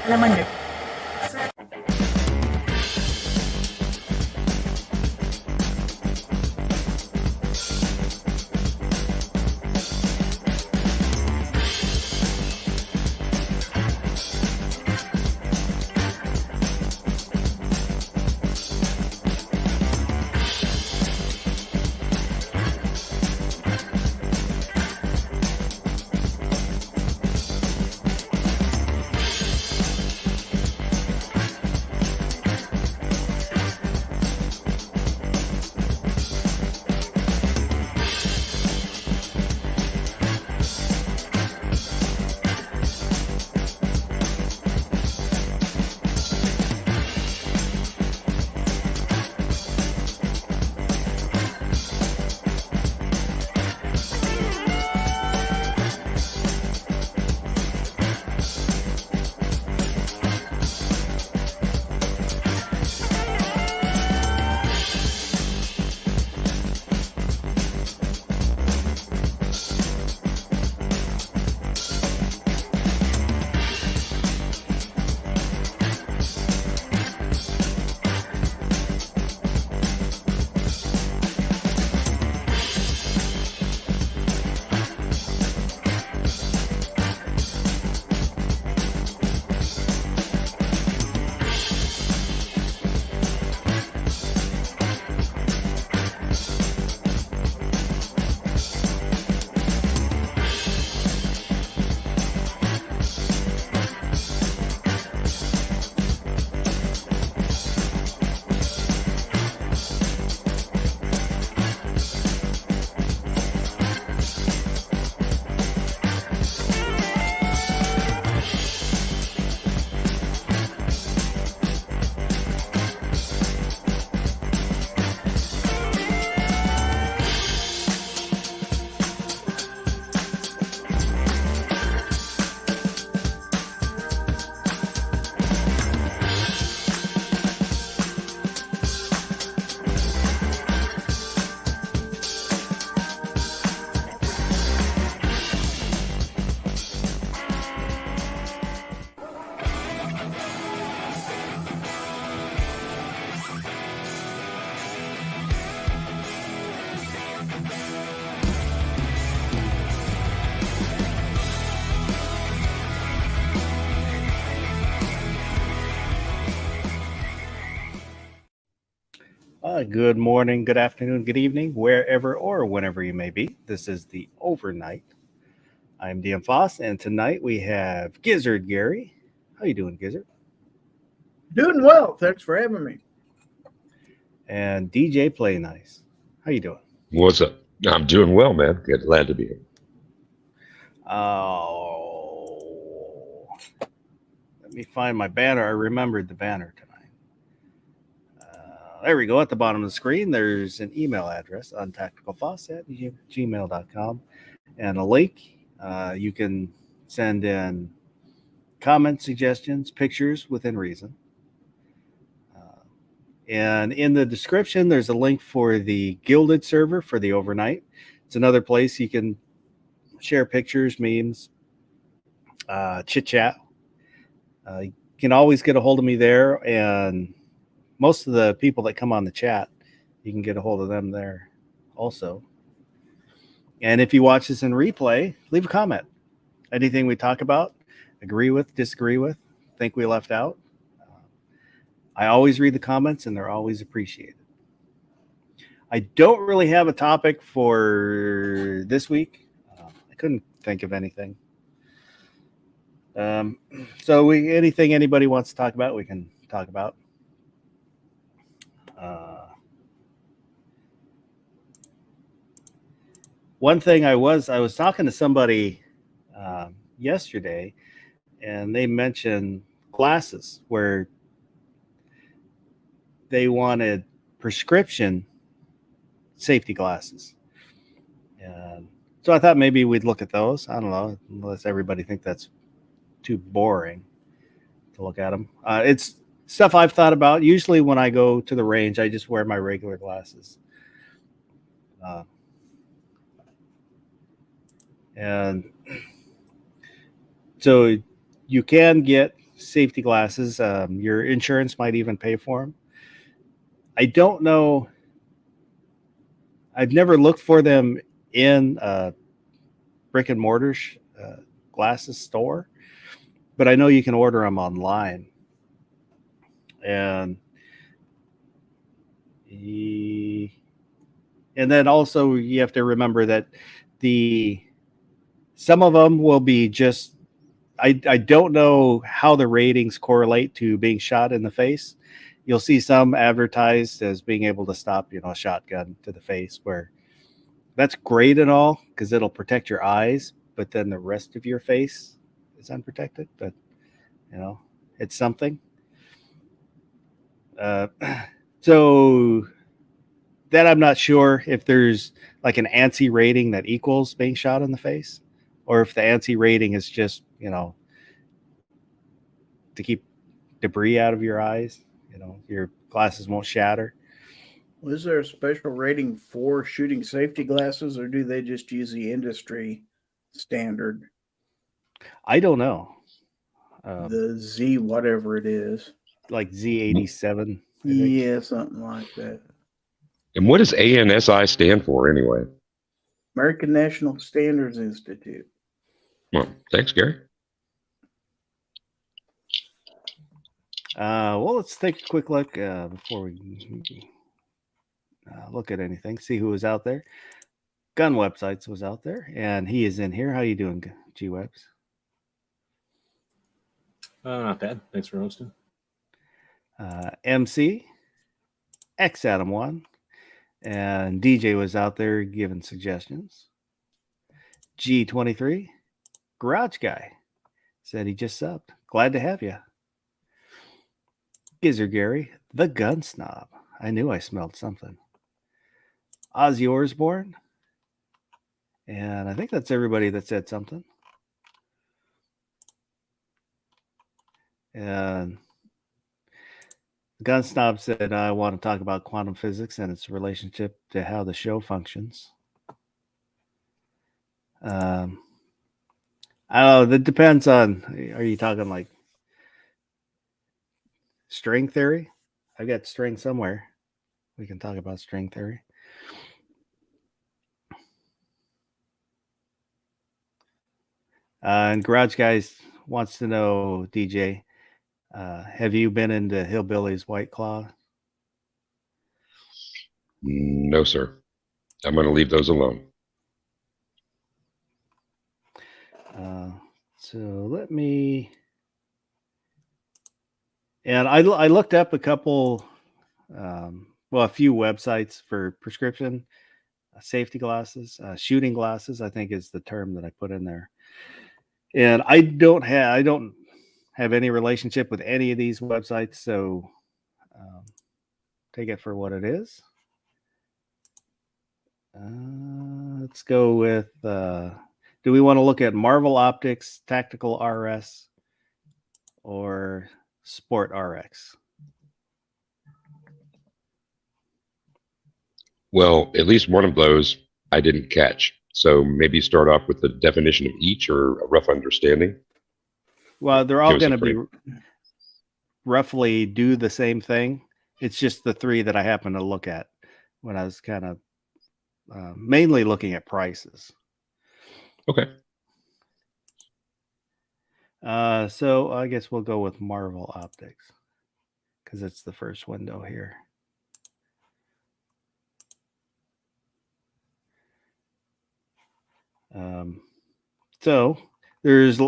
Alaman. Good morning, good afternoon, good evening, wherever or whenever you may be. This is the Overnight. I'm DM Foss, and tonight we have Gizzard Gary. How you doing, Gizzard? Doing well. Thanks for having me. And DJ Play Nice. How you doing? What's up? I'm doing well, man. Glad to be here. Oh, let me find my banner. I remembered the banner tonight. There we go. At the bottom of the screen, there's an email address, untacticalfoss@gmail.com, and a link. You can send in comments, suggestions, pictures within reason. And in the description, there's a link for the Gilded server for the Overnight. It's another place you can share pictures, memes, chit chat. You can always get a hold of me there, and most of the people that come on the chat, you can get a hold of them there also. And if you watch this in replay, leave a comment. Anything we talk about, agree with, disagree with, think we left out. I always read the comments, and they're always appreciated. I don't really have a topic for this week. I couldn't think of anything. So anything anybody wants to talk about, we can talk about. One thing I was talking to somebody yesterday, and they mentioned glasses where they wanted prescription safety glasses. And so I thought maybe we'd look at those. I don't know, unless everybody think that's too boring to look at them. It's stuff I've thought about. Usually when I go to the range, I just wear my regular glasses. And So you can get safety glasses. Your insurance might even pay for them. I don't know. I've never looked for them in a brick and mortar glasses store, but I know you can order them online. And then also you have to remember that some of them will be just, I don't know how the ratings correlate to being shot in the face. You'll see some advertised as being able to stop, a shotgun to the face, where that's great and all because it'll protect your eyes, but then the rest of your face is unprotected. But it's something. So that I'm not sure if there's like an ANSI rating that equals being shot in the face, or if the ANSI rating is just, to keep debris out of your eyes, your glasses won't shatter. Was there a special rating for shooting safety glasses, or do they just use the industry standard? I don't know. The Z, whatever it is. Like Z87. Yeah, something like that. And what does ANSI stand for anyway? American National Standards Institute. Well, thanks, Gary. Well, let's take a quick look before we look at anything. See who was out there. Gun Websites was out there, and he is in here. How you doing, G-Webs? Not bad. Thanks for hosting. MC, X Adam 1, and DJ was out there giving suggestions. G23, Garage Guy, said he just subbed. Glad to have you. Gizzard Gary, the Gun Snob. I knew I smelled something. Ozzy Osbourne, and I think that's everybody that said something. And Gun Snob said, I want to talk about quantum physics and its relationship to how the show functions. I don't know. That depends on, are you talking like string theory? I've got string somewhere. We can talk about string theory. And Garage Guys wants to know, DJ, have you been into Hillbilly's White Claw? No, sir. I'm going to leave those alone. So let me. And I looked up a couple, a few websites for prescription safety glasses, shooting glasses, I think is the term that I put in there. And I don't have any relationship with any of these websites, so take it for what it is. Let's go with, do we want to look at Marvel Optics, Tactical RS, or Sport RX? Well, at least one of those I didn't catch. So maybe start off with the definition of each or a rough understanding. Well, they're all going to be roughly do the same thing. It's just the three that I happen to look at when I was kind of mainly looking at prices. Okay. So I guess we'll go with Marvel Optics because it's the first window here. So there's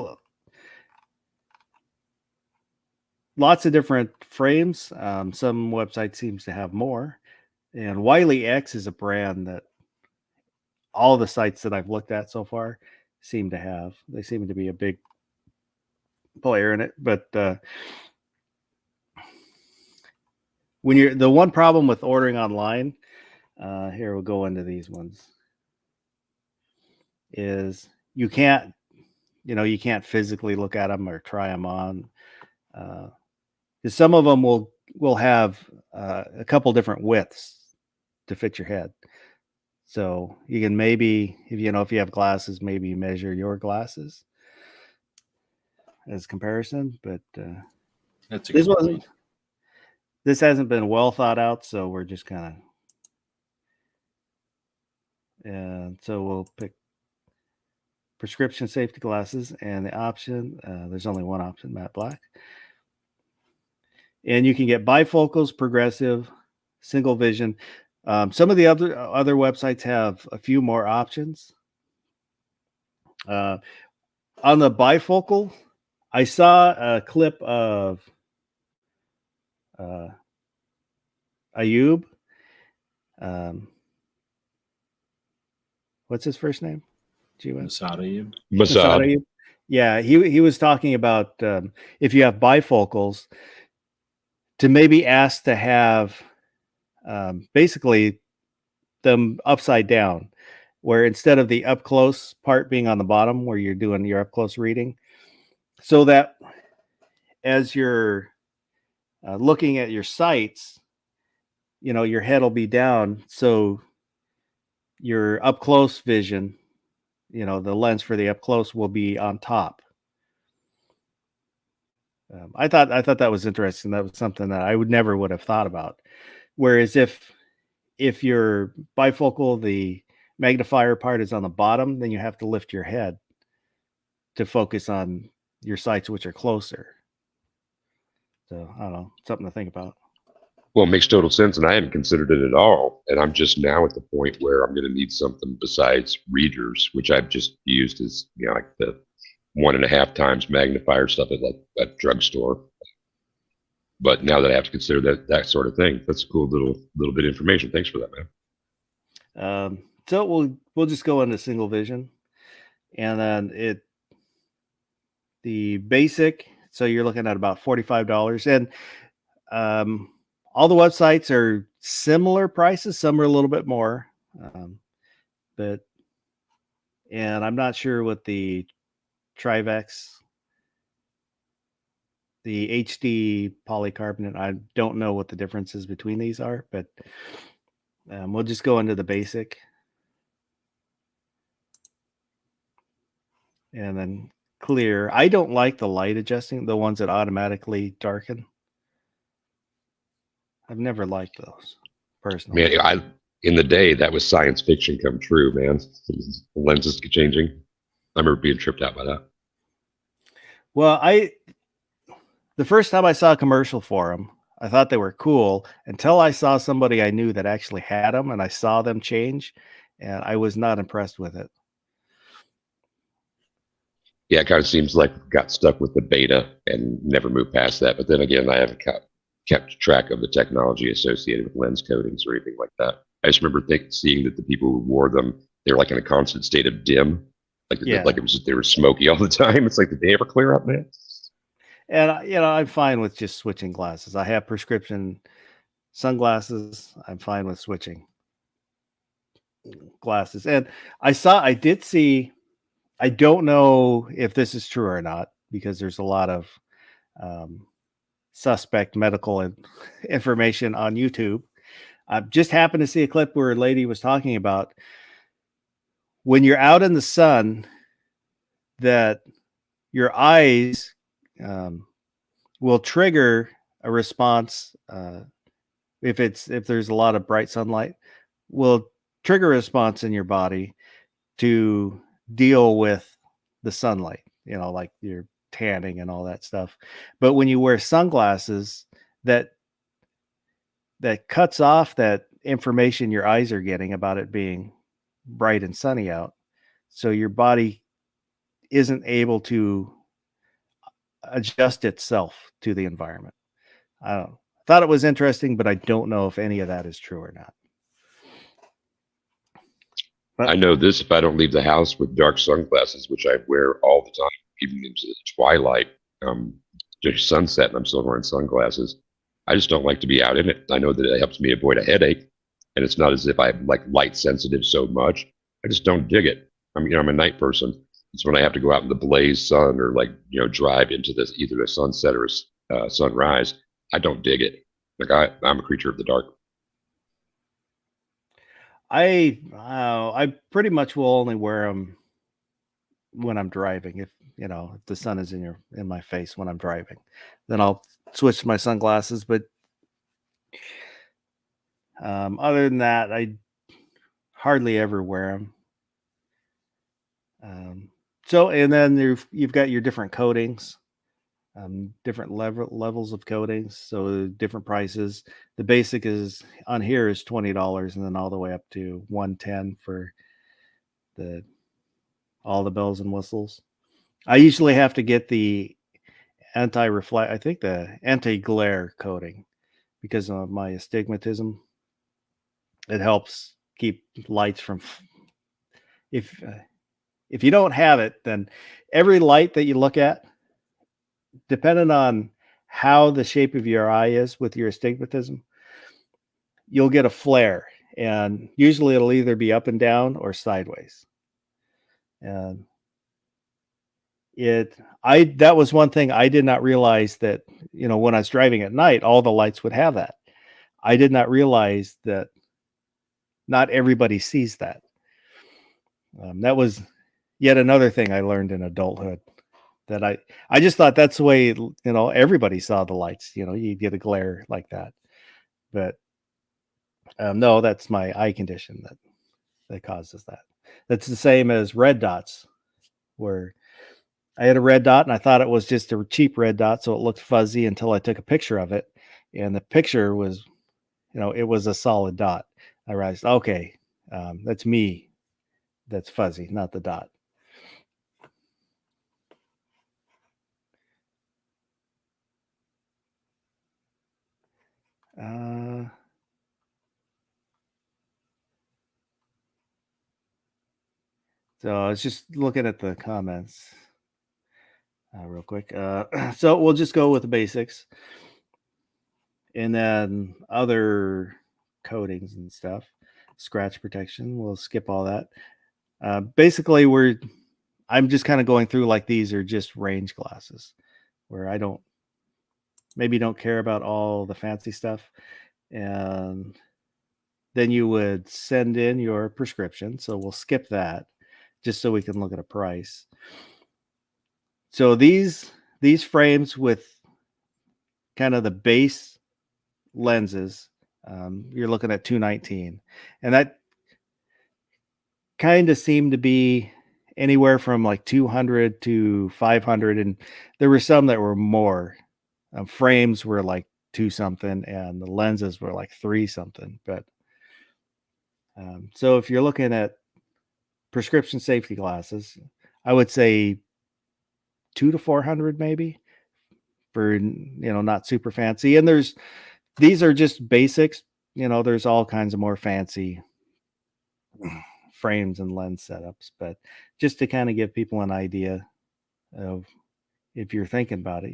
lots of different frames. Some websites seems to have more, and Wiley X is a brand that all the sites that I've looked at so far seem to have. They seem to be a big player in it, but when the one problem with ordering online, here we'll go into these ones, is you can't physically look at them or try them on. Because some of them will have a couple different widths to fit your head. So you can maybe, if you have glasses, maybe measure your glasses. as comparison, but That's a this good wasn't. point. This hasn't been well thought out, so we're just kind of. And so we'll pick prescription safety glasses, and the option. There's only one option, matte black. And you can get bifocals, progressive, single vision. Some of the other websites have a few more options. On the bifocal, I saw a clip of Ayub. What's his first name? Masada, you. Masad. Ayub. Yeah, he was talking about if you have bifocals, to maybe ask to have basically them upside down, where instead of the up close part being on the bottom where you're doing your up close reading, so that as you're looking at your sights, your head will be down, so your up close vision, the lens for the up close will be on top. I thought that was interesting. That was something that I would have thought about. Whereas if your bifocal, the magnifier part is on the bottom, then you have to lift your head to focus on your sights, which are closer. So I don't know, something to think about. Well, it makes total sense, and I hadn't considered it at all. And I'm just now at the point where I'm going to need something besides readers, which I've just used as like the 1.5 times magnifier stuff at like a drugstore. But now that I have to consider that sort of thing, that's a cool little bit of information. Thanks for that, man. So we'll just go into single vision, and then the basic. So you're looking at about $45, and all the websites are similar prices. Some are a little bit more, and I'm not sure what the Trivex, the HD polycarbonate, I don't know what the differences between these are, but we'll just go into the basic. And then clear. I don't like the light adjusting, the ones that automatically darken. I've never liked those personally. Man, in the day, that was science fiction come true, man. The lenses changing. I remember being tripped out by that. Well, the first time I saw a commercial for them, I thought they were cool until I saw somebody I knew that actually had them, and I saw them change, and I was not impressed with it. Yeah, it kind of seems like got stuck with the beta and never moved past that. But then again, I haven't kept track of the technology associated with lens coatings or anything like that. I just remember seeing that the people who wore them, they were like in a constant state of dim, like it was they were smoky all the time. It's like, did they ever clear up, man? And I'm fine with just switching glasses. I have prescription sunglasses. I'm fine with switching glasses. And I did see. I don't know if this is true or not, because there's a lot of suspect medical information on YouTube. I just happened to see a clip where a lady was talking about when you're out in the sun, that your eyes will trigger a response. If there's a lot of bright sunlight, will trigger a response in your body to deal with the sunlight, like you're tanning and all that stuff. But when you wear sunglasses, that cuts off that information your eyes are getting about it being bright and sunny out. So your body isn't able to adjust itself to the environment. I thought it was interesting, but I don't know if any of that is true or not. I know this: if I don't leave the house with dark sunglasses, which I wear all the time, even into the twilight, just sunset, and I'm still wearing sunglasses, I just don't like to be out in it. I know that it helps me avoid a headache, and it's not as if I'm like light sensitive so much. I just don't dig it. I'm a night person. It's when I have to go out in the blaze sun or drive into either a sunset or a sunrise. I don't dig it. Like I'm a creature of the dark. I pretty much will only wear them when I'm driving. If if the sun is in my face when I'm driving, then I'll switch to my sunglasses. But other than that, I hardly ever wear them. So, and then you've got your different coatings, different levels of coatings, so different prices. The basic is on here is $20, and then all the way up to $110 for all the bells and whistles. I usually have to get the anti-reflect, I think the anti-glare coating, because of my astigmatism. It helps keep lights from, if you don't have it, then every light that you look at, depending on how the shape of your eye is with your astigmatism, you'll get a flare, and usually it'll either be up and down or sideways. And that was one thing I did not realize, that when I was driving at night, all the lights would have that. I did not realize that not everybody sees that. That was yet another thing I learned in adulthood, that I just thought that's the way everybody saw the lights. You get a glare like that, but no, that's my eye condition that causes that. That's the same as red dots, where I had a red dot and I thought it was just a cheap red dot, so it looked fuzzy until I took a picture of it, and the picture was, it was a solid dot. I realized, okay, that's me. That's fuzzy, not the dot. So I was just looking at the comments real quick. So we'll just go with the basics, and then other coatings and stuff. Scratch protection, we'll skip all that. Basically, I'm just kind of going through like these are just range glasses, where I don't care about all the fancy stuff. And then you would send in your prescription, so we'll skip that just so we can look at a price. So these frames with kind of the base lenses, you're looking at $219, and that kind of seemed to be anywhere from like $200 to $500, and there were some that were more. Frames were like $2 something, and the lenses were like $3 something. But so if you're looking at prescription safety glasses, I would say $200 to $400 maybe, for not super fancy. And these are just basics. There's all kinds of more fancy frames and lens setups, but just to kind of give people an idea of, if you're thinking about it,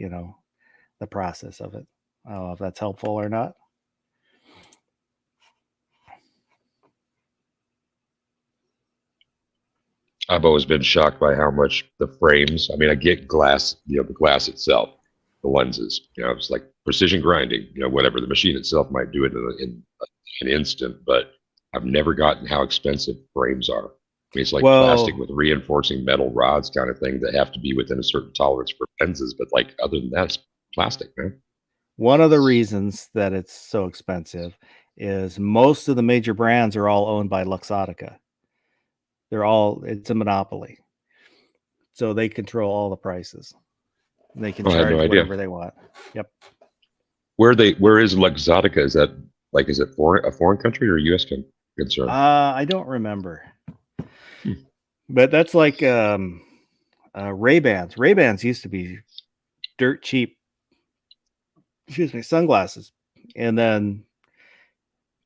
the process of it. I don't know if that's helpful or not. I've always been shocked by how much the frames. I mean, I get glass, the glass itself, the lenses. It's like precision grinding. Whatever the machine itself might do it in an instant, but I've never gotten how expensive frames are. I mean, it's like plastic with reinforcing metal rods, kind of thing, that have to be within a certain tolerance for lenses. But like, other than that, it's plastic, man. One of the reasons that it's so expensive is most of the major brands are all owned by Luxottica. It's a monopoly. So they control all the prices. They can charge whatever they want. Yep. Where is Luxottica? Is that like, is it a foreign country or a U.S. concern? I don't remember. But that's like Ray-Bans. Ray-Bans used to be dirt cheap, sunglasses. And then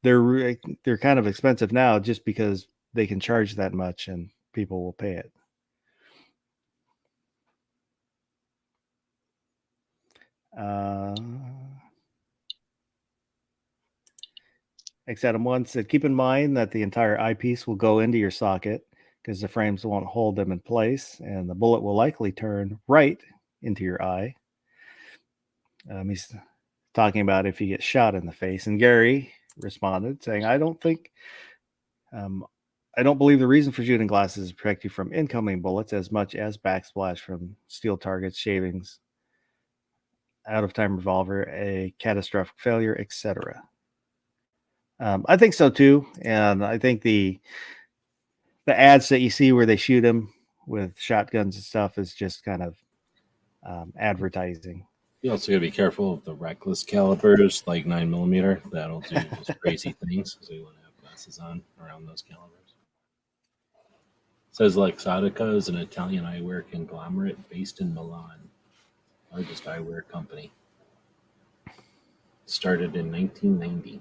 they're kind of expensive now, just because they can charge that much and people will pay it. X-Adam1 said, keep in mind that the entire eyepiece will go into your socket, because the frames won't hold them in place, and the bullet will likely turn right into your eye. He's talking about if you get shot in the face. And Gary responded saying, I don't think I don't believe the reason for shooting glasses is to protect you from incoming bullets as much as backsplash from steel targets, shavings, out of time revolver, a catastrophic failure, etc. I think so too, and I think the ads that you see where they shoot them with shotguns and stuff is just kind of advertising. You also got to be careful of the reckless calibers, like 9mm. That'll do just crazy things. So you want to have glasses on around those calibers. It says Luxottica is an Italian eyewear conglomerate based in Milan, largest eyewear company. Started in 1990.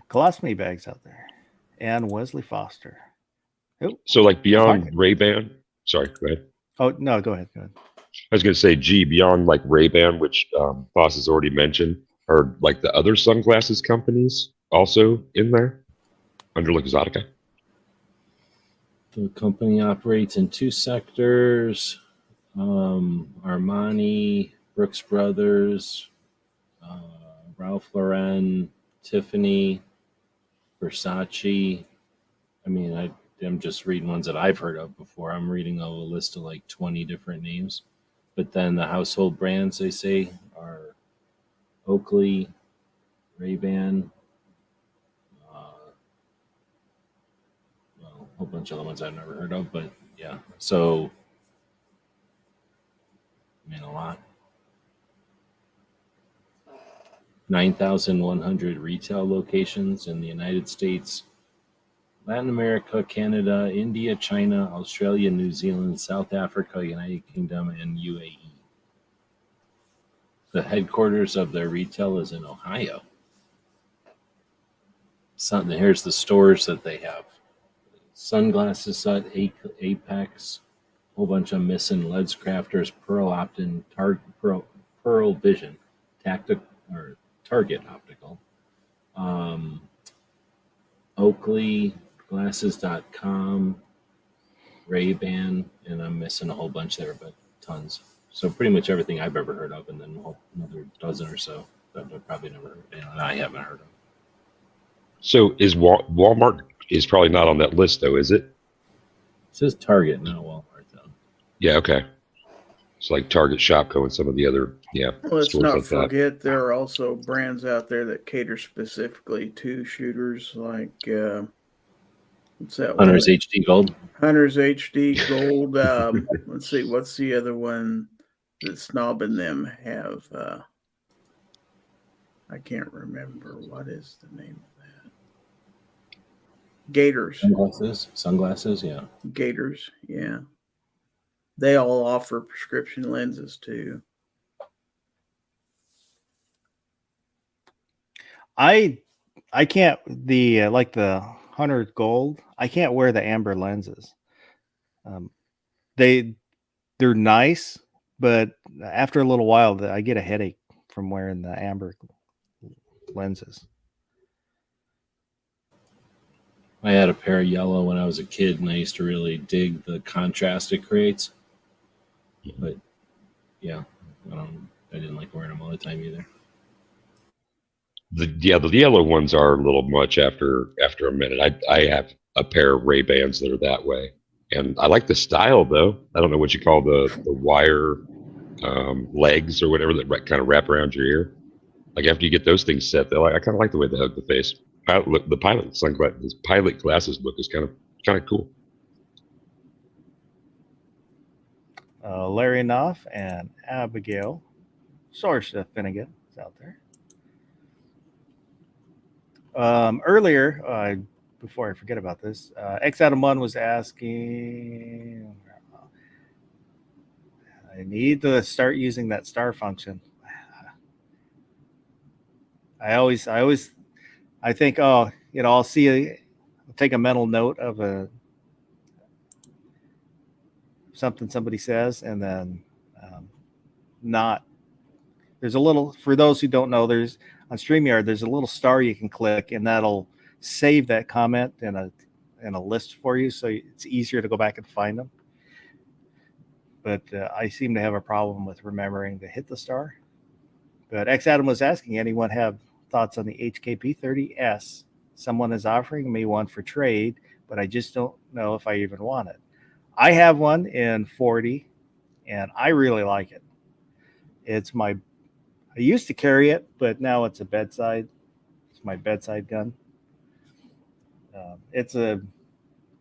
Colostomy bags out there, and Wesley Foster. Oh, So like beyond Target. Ray-Ban, sorry, go ahead. Oh no, go ahead. Go ahead. I was going to say, gee, beyond like Ray-Ban, which Boss has already mentioned, are like the other sunglasses companies also in there under Luxottica? The company operates in 2 sectors: Armani, Brooks Brothers, Ralph Lauren, Tiffany, Versace. I mean, I'm just reading ones that I've heard of before. I'm reading a list of like 20 different names. But then the household brands, they say, are Oakley, Ray-Ban, well, a whole bunch of other ones I've never heard of. But yeah, so, I mean, a lot. 9,100 retail locations in the United States, Latin America, Canada, India, China, Australia, New Zealand, South Africa, United Kingdom, and UAE. The headquarters of their retail is in Ohio. Here's the stores that they have: Sunglasses Hut, Apex, a whole bunch of Missin, Leds Crafters, Pearl Optin, Pearl Vision, Target Optical, Oakley, Glasses.com, Ray-Ban, and I'm missing a whole bunch there, but tons. So pretty much everything I've ever heard of, and then another dozen or so that I've probably never heard, and I haven't heard of. So is Walmart is probably not on that list though, is it? It says Target, not Walmart, though. Yeah, okay. It's like Target, Shopko, and some of the other Let's stores not like that. forget there are also brands out there that cater specifically to shooters, like what's that one? Hunter's HD Gold. Hunter's HD Gold. Let's see, what's the other one that Snob and them have? I can't remember. What is the name of that? Gators. Sunglasses, yeah. Gators, yeah. They all offer prescription lenses too. I can't like the Hunter Gold. I can't wear the amber lenses. They're nice, but after a little while, I get a headache from wearing the amber lenses. I had a pair of yellow when I was a kid, and I used to really dig the contrast it creates. But yeah, I didn't like wearing them all the time either. The yellow ones are a little much after a minute. I have a pair of Ray-Bans that are that way, and I like the style though. I don't know what you call the wire legs or whatever that kind of wrap around your ear. Like after you get those things set, I kind of like the way they hug the face. The pilot sunglasses, pilot glasses look is kind of cool. Larry Knopf and Abigail Sorsha Finnegan is out there. Earlier, before I forget about this, X Adam 1 was asking, I need to start using that star function. I think, I'll take a mental note of something somebody says, and then there's a little, for those who don't know, there's on StreamYard, there's a little star you can click, and that'll save that comment in a list for you, so it's easier to go back and find them. But I seem to have a problem with remembering to hit the star. But X Adam was asking, anyone have thoughts on the HKP 30S. Someone is offering me one for trade, but I just don't know if I even want it. I have one in 40, and I really like it. I used to carry it, but now it's it's my bedside gun. It's a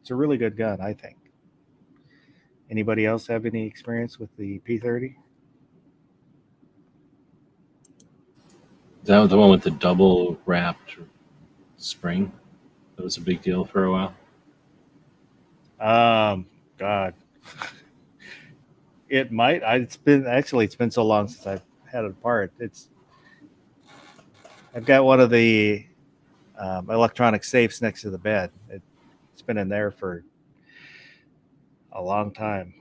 really good gun, I think. Anybody else have any experience with the P30? Is that the one with the double wrapped spring? That was a big deal for a while. God, it might. It's been so long since I've had it apart. I've got one of the electronic safes next to the bed. It's been in there for a long time.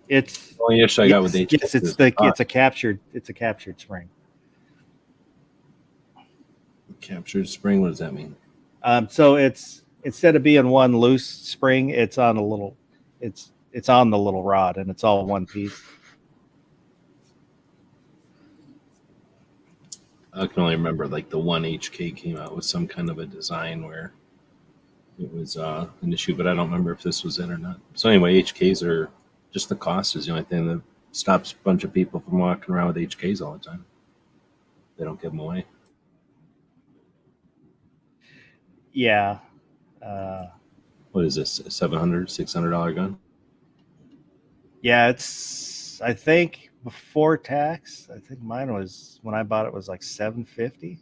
It's The only issue I got with HK yes, is it's a captured spring. captured spring. What does that mean? So it's instead of being one loose spring, it's on a little, it's on the little rod, and it's all one piece. I can only remember like the one HK came out with some kind of a design where it was an issue, but I don't remember if this was it or not. So anyway, HKs are just the cost is the only thing that stops a bunch of people from walking around with HKs all the time. They don't give them away. Yeah. What is this? A $700, $600 gun? Yeah, it's, I think before tax, I think mine was, when I bought it, was like $750.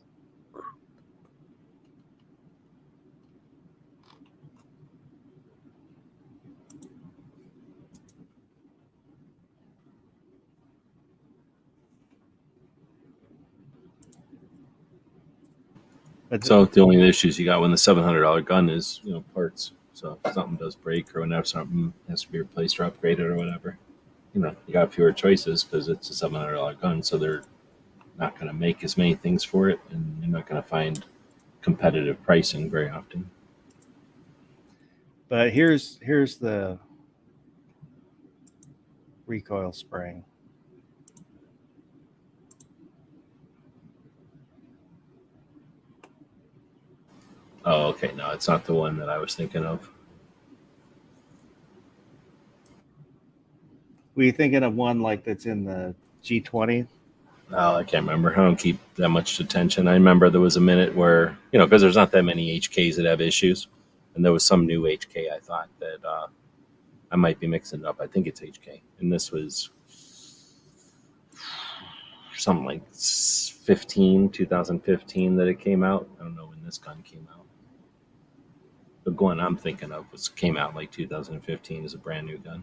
But So the only issues you got when the $700 gun is, parts. So if something does break or whenever something has to be replaced or upgraded or whatever, you got fewer choices because it's a $700 gun. So they're not going to make as many things for it, and you're not going to find competitive pricing very often. But here's the recoil spring. Oh, okay. No, it's not the one that I was thinking of. Were you thinking of one like that's in the G20? Oh, I can't remember. I don't keep that much attention. I remember there was a minute where, because there's not that many HKs that have issues, and there was some new HK I thought that I might be mixing it up. I think it's HK, and this was something like 2015 that it came out. I don't know when this gun came out. The one I'm thinking of came out like 2015 as a brand new gun.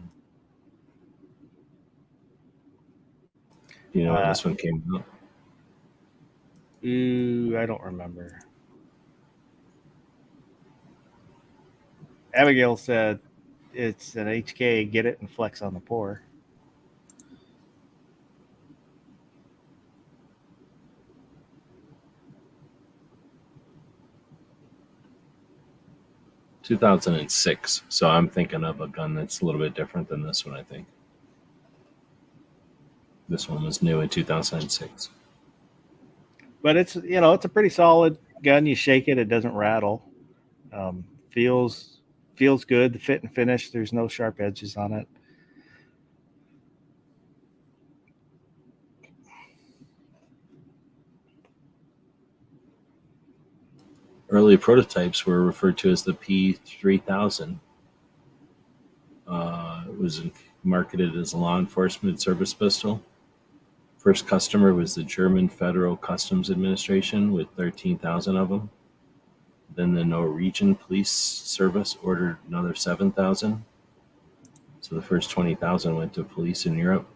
Do you know when this one came out? Ooh, I don't remember. Abigail said it's an HK, get it and flex on the pour. (2006). So I'm thinking of a gun that's a little bit different than this one, I think. This one was new in 2006. But it's a pretty solid gun. You shake it, it doesn't rattle. Feels good. The fit and finish, there's no sharp edges on it. Early prototypes were referred to as the P3000. It was marketed as a law enforcement service pistol. First customer was the German Federal Customs Administration with 13,000 of them. Then the Norwegian Police Service ordered another 7,000. So the first 20,000 went to police in Europe.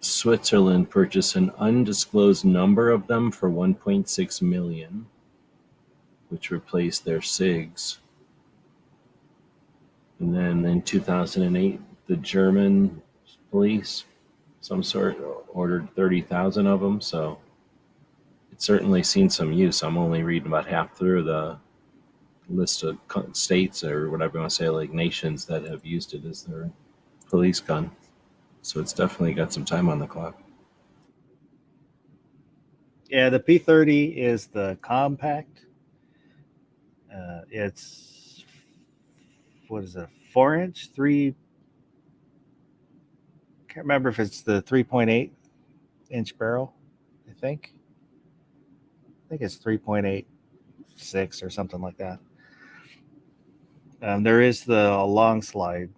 Switzerland purchased an undisclosed number of them for 1.6 million, which replaced their SIGs. And then in 2008, the German police, some sort, ordered 30,000 of them. So it's certainly seen some use. I'm only reading about half through the list of states or whatever you want to say, like nations that have used it as their police gun. So it's definitely got some time on the clock. Yeah, the P30 is the compact. It's what is it? 4-inch, three. Can't remember if it's the 3.8-inch barrel. I think it's 3.86 or something like that. There is the long slide,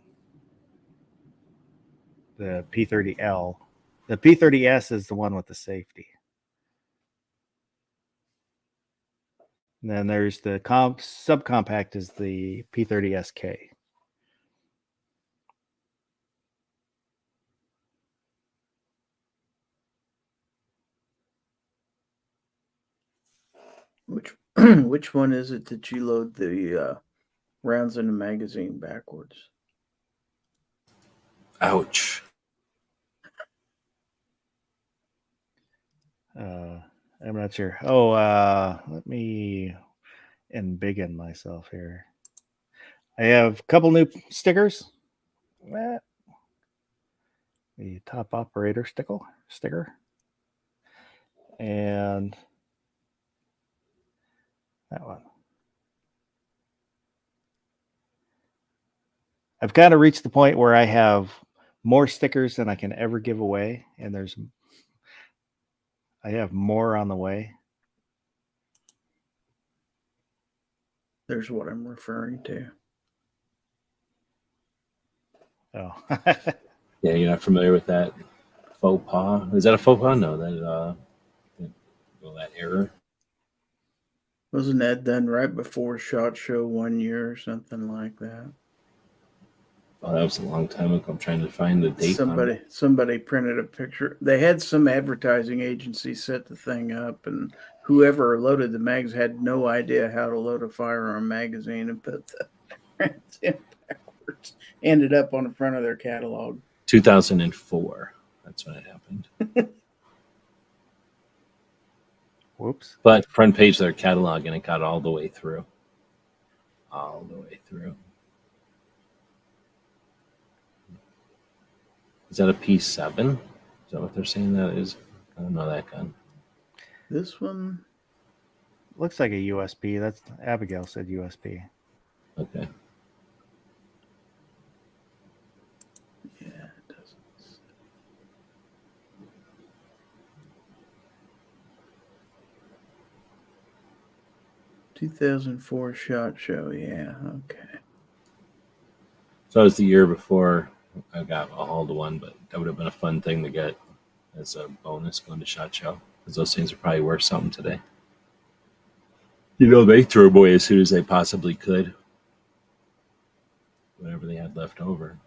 the P30L. The P30S is the one with the safety. And then there's the subcompact is the P30SK. Which one is it that you load the rounds in the magazine backwards? Ouch. I'm not sure. Oh, let me embiggen myself here. I have a couple new stickers. The top operator sticker. And that one. I've kind of reached the point where I have more stickers than I can ever give away, and I have more on the way. There's what I'm referring to. Oh. Yeah, you're not familiar with that faux pas? Is that a faux pas? No, that error. Wasn't that done right before SHOT Show 1 year or something like that? Oh, that was a long time ago. I'm trying to find the date. Somebody printed a picture. They had some advertising agency set the thing up, and whoever loaded the mags had no idea how to load a firearm magazine and put the prints in backwards. Ended up on the front of their catalog. 2004. That's when it happened. Whoops. But front page of their catalog, and it got all the way through. All the way through. Is that a P7? Is that what they're saying that is? I don't know that gun. This one looks like a USP. That's Abigail said USP. Okay. Yeah, it doesn't. 2004 SHOT Show. Yeah, okay. So that was the year before I got a hold of one, but that would have been a fun thing to get as a bonus going to SHOT Show, because those things are probably worth something today. You know, they threw them away as soon as they possibly could. Whatever they had left over.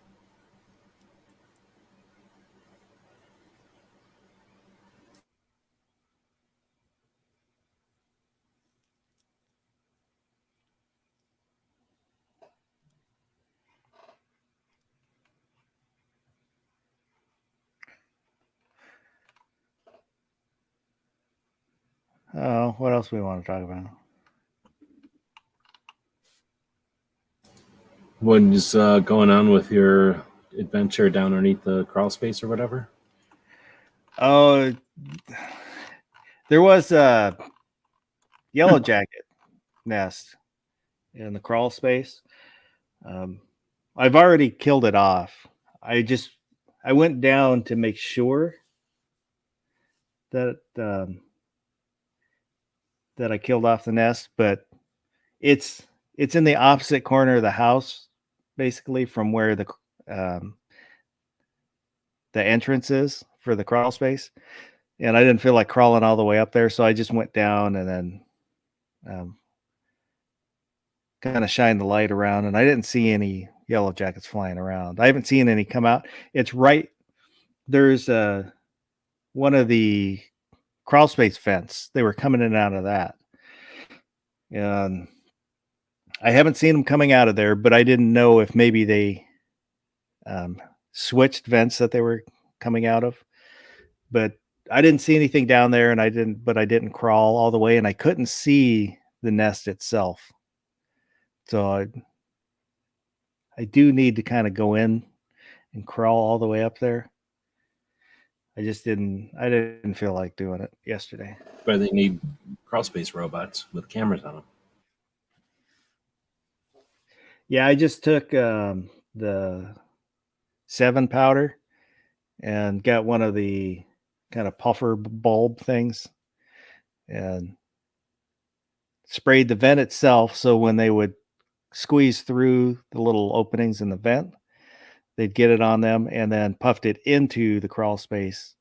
Oh, what else we want to talk about? What is going on with your adventure down underneath the crawl space or whatever? Oh, there was a yellow jacket nest in the crawl space. I've already killed it off. I went down to make sure that that I killed off the nest, but it's in the opposite corner of the house, basically from where the entrance is for the crawl space, and I didn't feel like crawling all the way up there, so I just went down and then kind of shined the light around, and I didn't see any yellow jackets flying around. I haven't seen any come out. It's right there's one of the crawl space fence. They were coming in and out of that, and I haven't seen them coming out of there, but I didn't know if maybe they switched vents that they were coming out of. But I didn't see anything down there, and I didn't crawl all the way, and I couldn't see the nest itself. So I do need to kind of go in and crawl all the way up there. I didn't feel like doing it yesterday. But they need crawl space robots with cameras on them. Yeah, I just took the 7 powder and got one of the kind of puffer bulb things and sprayed the vent itself. So when they would squeeze through the little openings in the vent, they'd get it on them, and then puffed it into the crawl space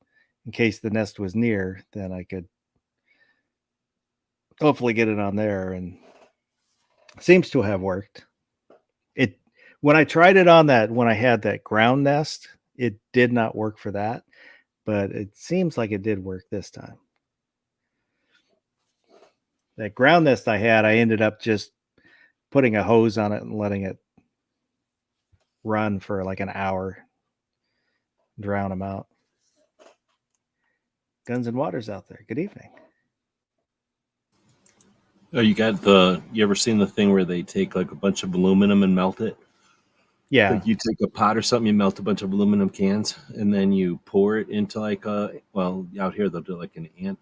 in case the nest was near. Then I could hopefully get it on there, and seems to have worked. It when I tried it on that when I had that ground nest, it did not work for that, but it seems like it did work this time. That ground nest I had, I ended up just putting a hose on it and letting it run for like an hour, drown them out. Guns and Waters out there. Good evening. Oh, you ever seen the thing where they take like a bunch of aluminum and melt it? Yeah. Like you take a pot or something, you melt a bunch of aluminum cans, and then you pour it into like out here they'll do like an ant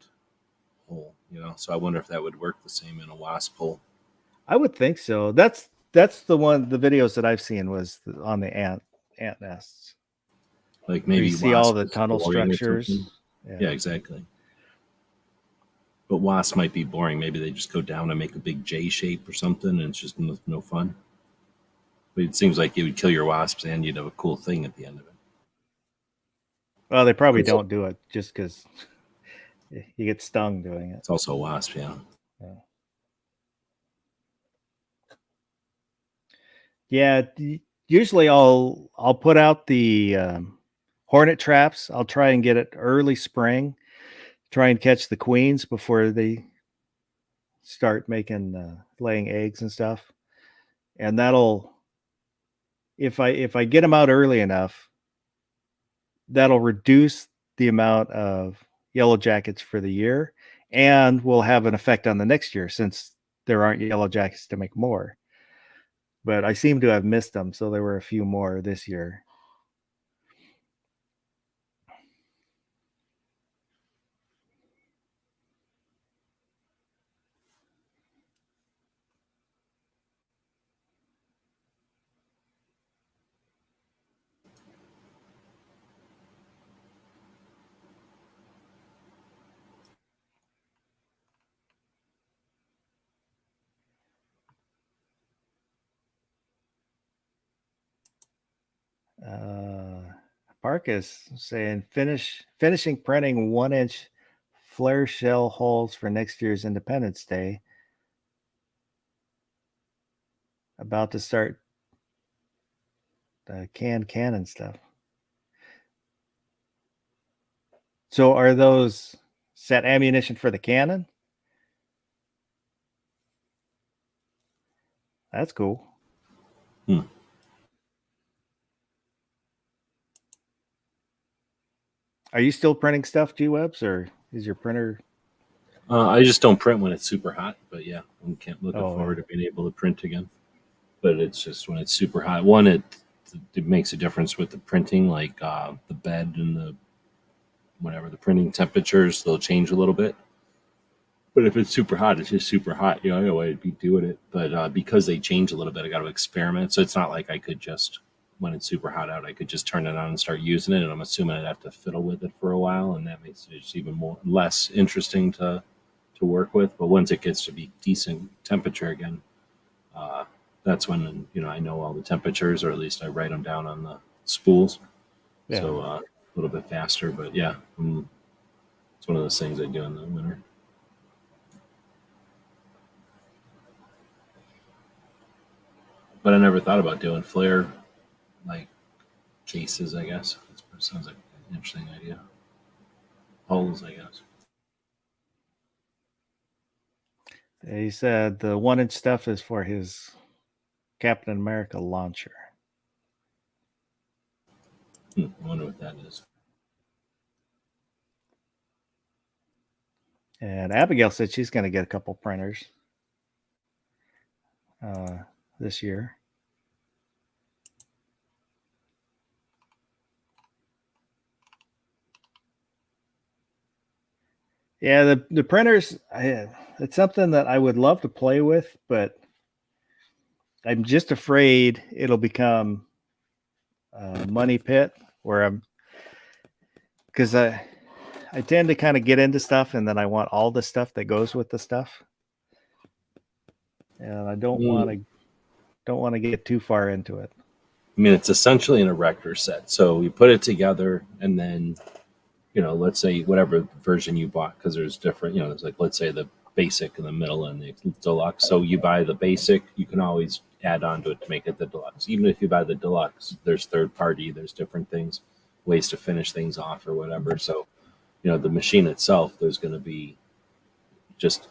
hole, So I wonder if that would work the same in a wasp hole. I would think so. That's the videos that I've seen was on the ant nests. Like maybe you see all the wasp is tunnel boring or structures. something. Yeah, exactly. But wasps might be boring. Maybe they just go down and make a big J shape or something, and it's just no fun. But it seems like it would kill your wasps, and you'd have a cool thing at the end of it. Well, they probably don't do it just because you get stung doing it. It's also a wasp, yeah. Yeah. Usually I'll put out the hornet traps. I'll try and get it early spring. Try and catch the queens before they start making laying eggs and stuff. And that'll if I get them out early enough, that'll reduce the amount of yellow jackets for the year and will have an effect on the next year since there aren't yellow jackets to make more. But I seem to have missed them, so there were a few more this year. Park is saying finishing printing 1-inch flare shell holes for next year's Independence Day. About to start the cannon stuff. So are those set ammunition for the cannon? That's cool. Are you still printing stuff, G-Webs, or is your printer? I just don't print when it's super hot, but yeah, I'm looking Oh, forward to being able to print again. But it's just when it's super hot. One, it makes a difference with the printing, like the bed and the printing temperatures, they'll change a little bit. But if it's super hot, it's just super hot. I know I'd be doing it. But because they change a little bit, I got to experiment. So it's not like I could just, when it's super hot out, I could just turn it on and start using it. And I'm assuming I'd have to fiddle with it for a while. And that makes it just even less interesting to work with. But once it gets to be decent temperature again, that's when I know all the temperatures, or at least I write them down on the spools. Yeah. So a little bit faster. But yeah, it's one of those things I do in the winter. But I never thought about doing flare like cases, I guess. It sounds like an interesting idea. Holes, I guess. He said the 1-inch stuff is for his Captain America launcher. I wonder what that is. And Abigail said she's going to get a couple printers. this year. Yeah, the printers, it's something that I would love to play with, but I'm just afraid it'll become a money pit where because I tend to kind of get into stuff and then I want all the stuff that goes with the stuff. And I don't want to get too far into it. I mean, it's essentially an erector set. So you put it together, and then, let's say whatever version you bought, because there's different, there's like, let's say the basic in the middle and the deluxe. So you buy the basic, you can always add on to it to make it the deluxe. Even if you buy the deluxe, there's third party, there's different things, ways to finish things off or whatever. So, the machine itself, there's going to be just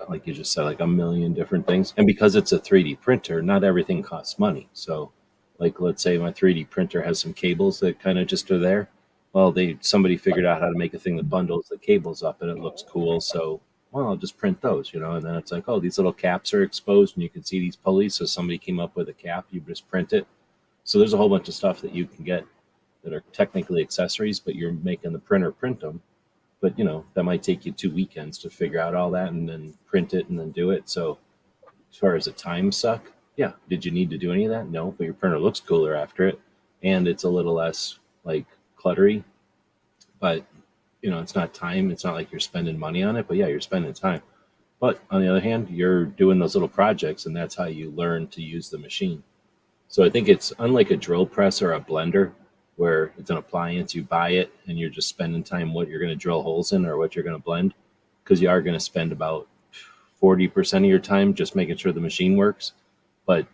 like you just said, like a million different things. And because it's a 3D printer, not everything costs money. So, like, let's say my 3D printer has some cables that kind of just are there. Well, somebody figured out how to make a thing that bundles the cables up and it looks cool. So, well, I'll just print those, and then it's like, oh, these little caps are exposed and you can see these pulleys. So somebody came up with a cap, you just print it. So there's a whole bunch of stuff that you can get that are technically accessories, but you're making the printer print them. But that might take you 2 weekends to figure out all that and then print it and then do it. So as far as a time suck, yeah. Did you need to do any of that? No, but your printer looks cooler after it, and it's a little less like cluttery. But it's not time. It's not like you're spending money on it. But yeah, you're spending time. But on the other hand, you're doing those little projects, and that's how you learn to use the machine. So I think it's unlike a drill press or a blender, where it's an appliance, you buy it, and you're just spending time what you're going to drill holes in or what you're going to blend, because you are going to spend about 40% of your time just making sure the machine works. But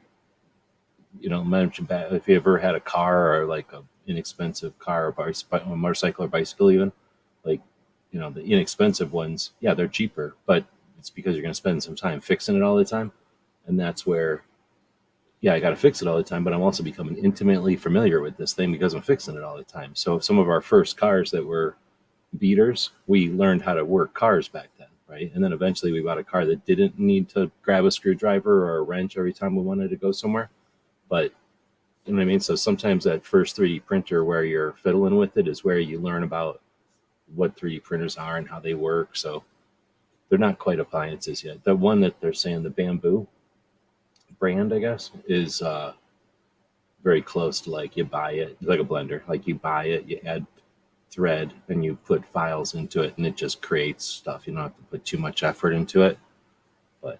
if you ever had a car or like an inexpensive car or a motorcycle or bicycle, even like the inexpensive ones, yeah, they're cheaper, but it's because you're going to spend some time fixing it all the time. And that's where, yeah, I got to fix it all the time, but I'm also becoming intimately familiar with this thing because I'm fixing it all the time. So some of our first cars that were beaters, we learned how to work cars back then, right? And then eventually we bought a car that didn't need to grab a screwdriver or a wrench every time we wanted to go somewhere. But you know what I mean? So sometimes that first 3D printer where you're fiddling with it is where you learn about what 3D printers are and how they work. So they're not quite appliances yet. The one that they're saying, the Bamboo brand, I guess, is very close to like you buy it, like a blender. Like you buy it, you add thread, and you put files into it, and it just creates stuff. You don't have to put too much effort into it. But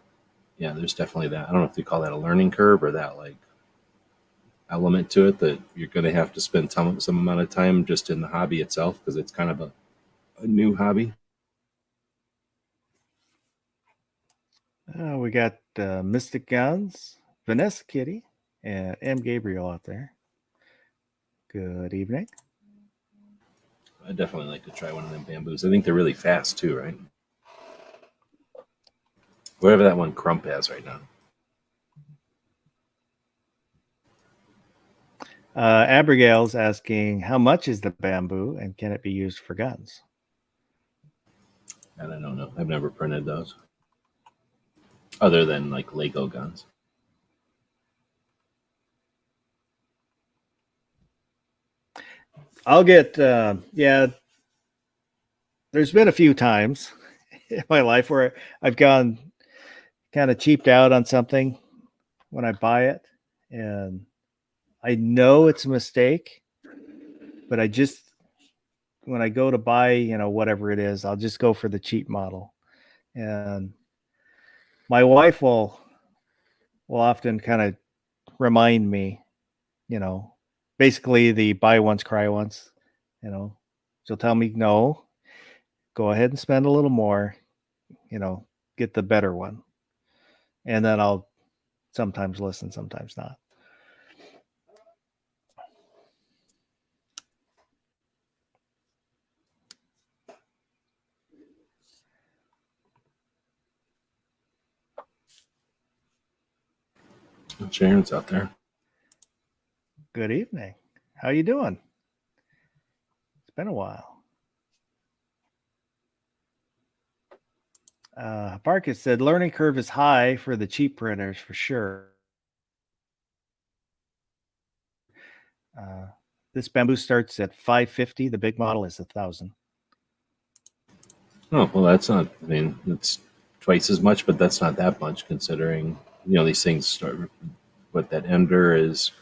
yeah, there's definitely that. I don't know if you call that a learning curve or that like element to it that you're going to have to spend some amount of time just in the hobby itself, because it's kind of a new hobby. We got Mystic Guns, Vanessa Kitty, and M. Gabriel out there. Good evening. I definitely like to try one of them Bamboos. I think they're really fast too, right? Whatever that one Crump has right now. Abigail's asking, how much is the Bamboo and can it be used for guns? And I don't know. I've never printed those. Other than like Lego guns. I'll get, yeah, there's been a few times in my life where I've gone kind of cheaped out on something when I buy it. And I know it's a mistake, but when I go to buy, whatever it is, I'll just go for the cheap model. And my wife will often kind of remind me, basically the buy once, cry once, she'll tell me, no, go ahead and spend a little more, get the better one. And then I'll sometimes listen, sometimes not. Sharon's out there. Good evening. How you doing? It's been a while. Parkett said learning curve is high for the cheap printers for sure. This bamboo starts at $550. The big model is $1,000. Oh, well, that's not, I mean, it's twice as much, but that's not that much considering, these things start, what that ender is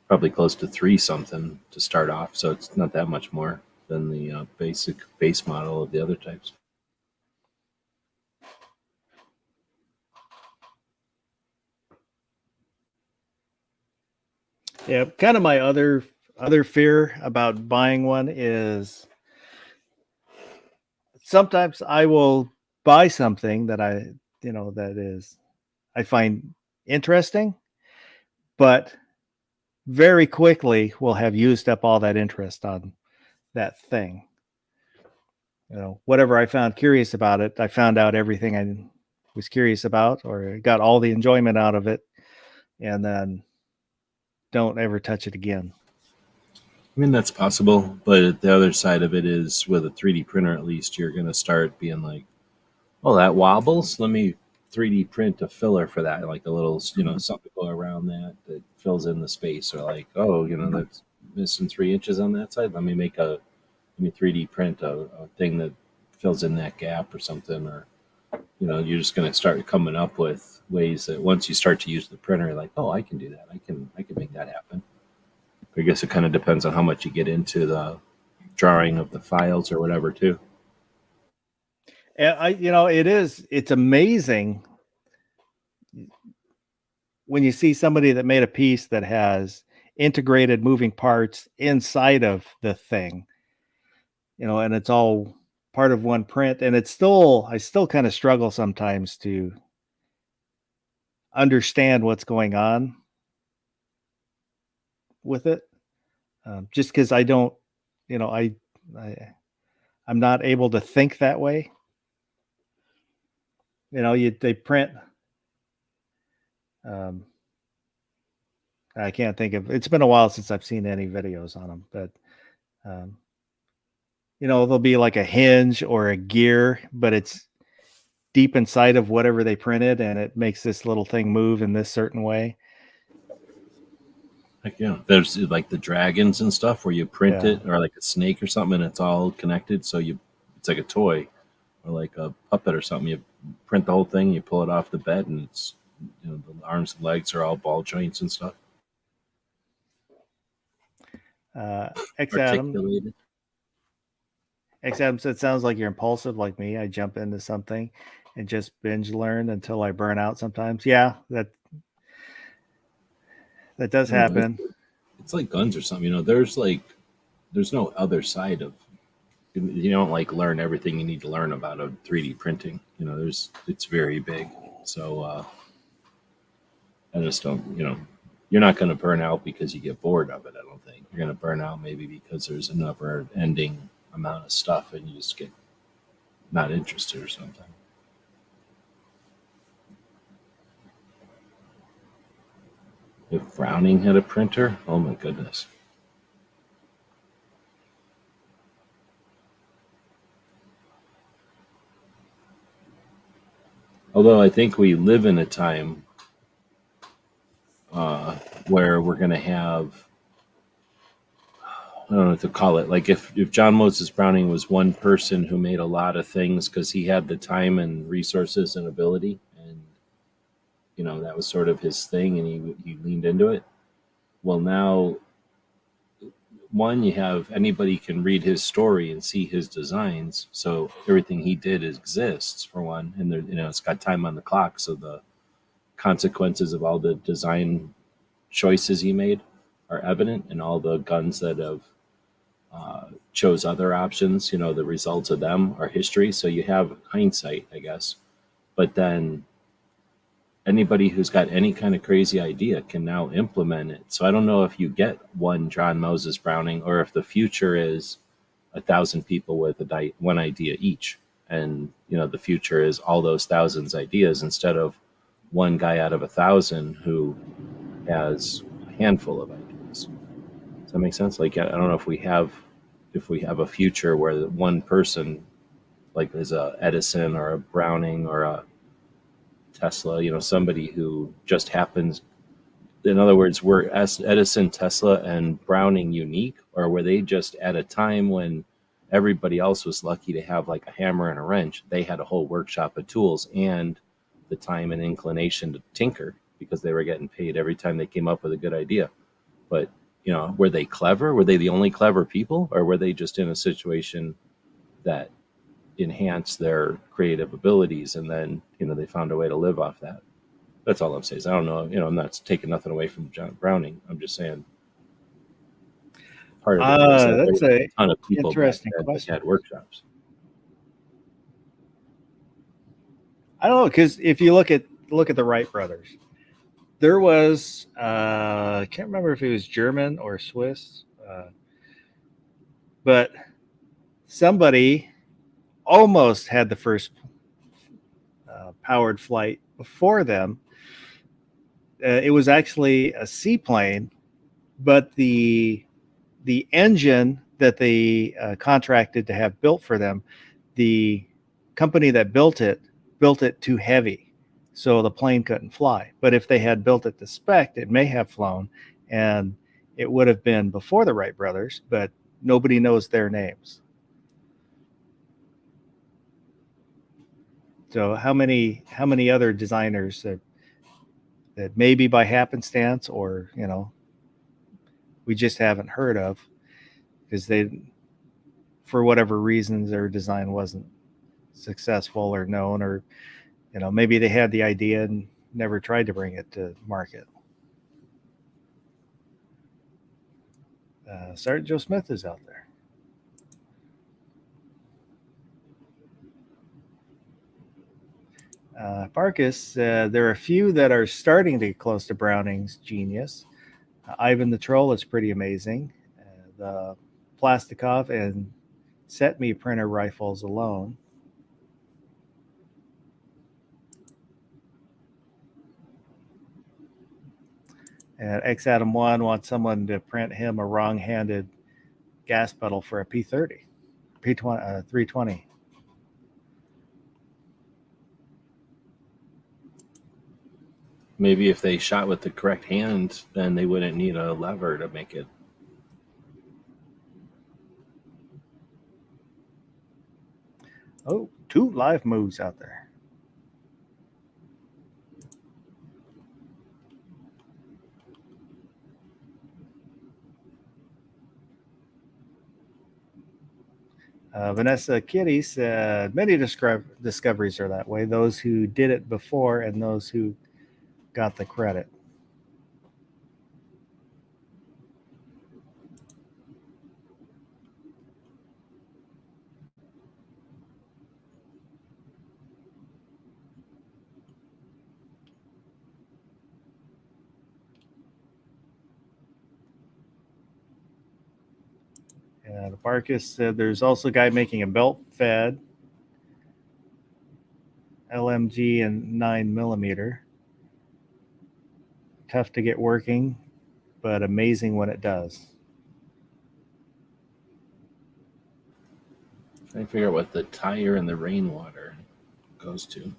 probably close to three something to start off. So it's not that much more than the basic base model of the other types. Yeah, kind of my other fear about buying one is sometimes I will buy something that I find interesting, but very quickly will have used up all that interest on that thing. Whatever I found curious about it, I found out everything I was curious about or got all the enjoyment out of it, and then don't ever touch it again. I mean, that's possible, but the other side of it is with a 3D printer, at least you're going to start being like, oh, that wobbles. Let me 3D print a filler for that, like a little, something to go around that fills in the space, or like, oh, that's missing 3 inches on that side. Let me 3D print a thing that fills in that gap or something, or you're just going to start coming up with ways that once you start to use the printer, like, oh, I can do that. I can make that happen. I guess it kind of depends on how much you get into the drawing of the files or whatever too. And it's amazing when you see somebody that made a piece that has integrated moving parts inside of the thing, and it's all part of one print. And I still kind of struggle sometimes to understand what's going on with it. Just because I don't, I'm not able to think that way. They print. I can't think of. It's been a while since I've seen any videos on them, but there'll be like a hinge or a gear, but it's deep inside of whatever they printed, and it makes this little thing move in this certain way. Like, there's like the dragons and stuff where you print it, or like a snake or something, and it's all connected. So it's like a toy or like a puppet or something. You print the whole thing, you pull it off the bed, and it's, the arms and legs are all ball joints and stuff. X Adams, it sounds like you're impulsive like me. I jump into something and just binge learn until I burn out sometimes. Yeah, that does happen. It's like guns or something. There's no other side of, you don't like learn everything you need to learn about a 3D printing. It's very big. So I just don't, you're not going to burn out because you get bored of it. I don't think you're going to burn out maybe because there's a never ending amount of stuff and you just get not interested or something. If Browning had a printer, oh my goodness. Although I think we live in a time where we're going to have, I don't know what to call it. Like if John Moses Browning was one person who made a lot of things because he had the time and resources and ability, and that was sort of his thing, and he leaned into it. Well, now, one, you have anybody can read his story and see his designs, so everything he did exists for one, and it's got time on the clock, so the consequences of all the design choices he made are evident, and all the guns that have chose other options, the results of them are history. So you have hindsight, I guess. But then anybody who's got any kind of crazy idea can now implement it. So I don't know if you get one John Moses Browning, or if the future is 1,000 people with one idea each. And, the future is all those thousands ideas instead of one guy out of 1,000 who has a handful of ideas. Does that make sense? Like, I don't know if we have a future where one person, like is a Edison or a Browning or a Tesla, somebody who just happens in other words, were Edison, Tesla, and Browning unique, or were they just at a time when everybody else was lucky to have like a hammer and a wrench? They had a whole workshop of tools and the time and inclination to tinker because they were getting paid every time they came up with a good idea. But, were they clever? Were they the only clever people, or were they just in a situation that enhanced their creative abilities and then, they found a way to live off that? That's all I'm saying. I don't know. I'm not taking nothing away from John Browning. I'm just saying part of it was that there That's were a a ton of people back interesting then that question. had workshops. I don't know, because if you look at the Wright brothers, there was I can't remember if it was German or Swiss, but somebody almost had the first powered flight before them. It was actually a seaplane, but the engine that they contracted to have built for them, the company that built it too heavy, so the plane couldn't fly. But if they had built it to spec, it may have flown, and it would have been before the Wright brothers, but nobody knows their names. So how many other designers that maybe by happenstance or we just haven't heard of because they, for whatever reasons, their design wasn't successful or known, or maybe they had the idea and never tried to bring it to market. Sergeant Joe Smith is out there. Barkus, there are a few that are starting to get close to Browning's genius. Ivan the Troll is pretty amazing. The Plastikov and Setme printer rifles alone. And X Adam 1 wants someone to print him a wrong-handed gas pedal for a P30, P20, 320. Maybe if they shot with the correct hand, then they wouldn't need a lever to make it. Oh, 2 live moves out there. Vanessa Kitty said, many discoveries are that way. Those who did it before and those who got the credit. And Barkus said there's also a guy making a belt fed LMG and 9mm. Tough to get working, but amazing when it does. Trying to figure out what the tire and the rainwater goes to.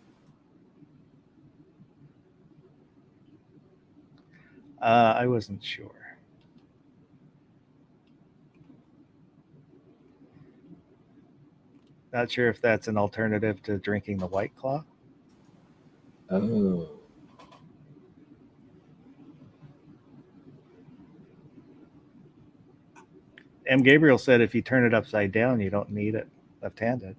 I wasn't sure. Not sure if that's an alternative to drinking the White Claw. Oh. M. Gabriel said if you turn it upside down, you don't need it left-handed.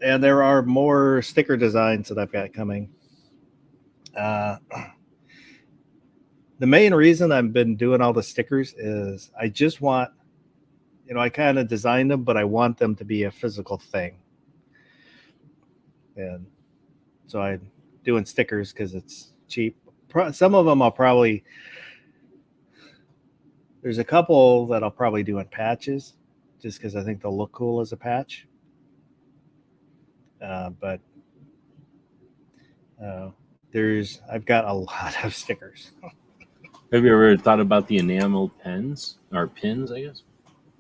And there are more sticker designs that I've got coming. The main reason I've been doing all the stickers is I just want, I kind of designed them, but I want them to be a physical thing. And so I'm doing stickers because it's cheap. Some of them I'll probably, there's a couple that I'll probably do in patches just because I think they'll look cool as a patch. But I've got a lot of stickers. Have you ever thought about the enamel pens or pins? I guess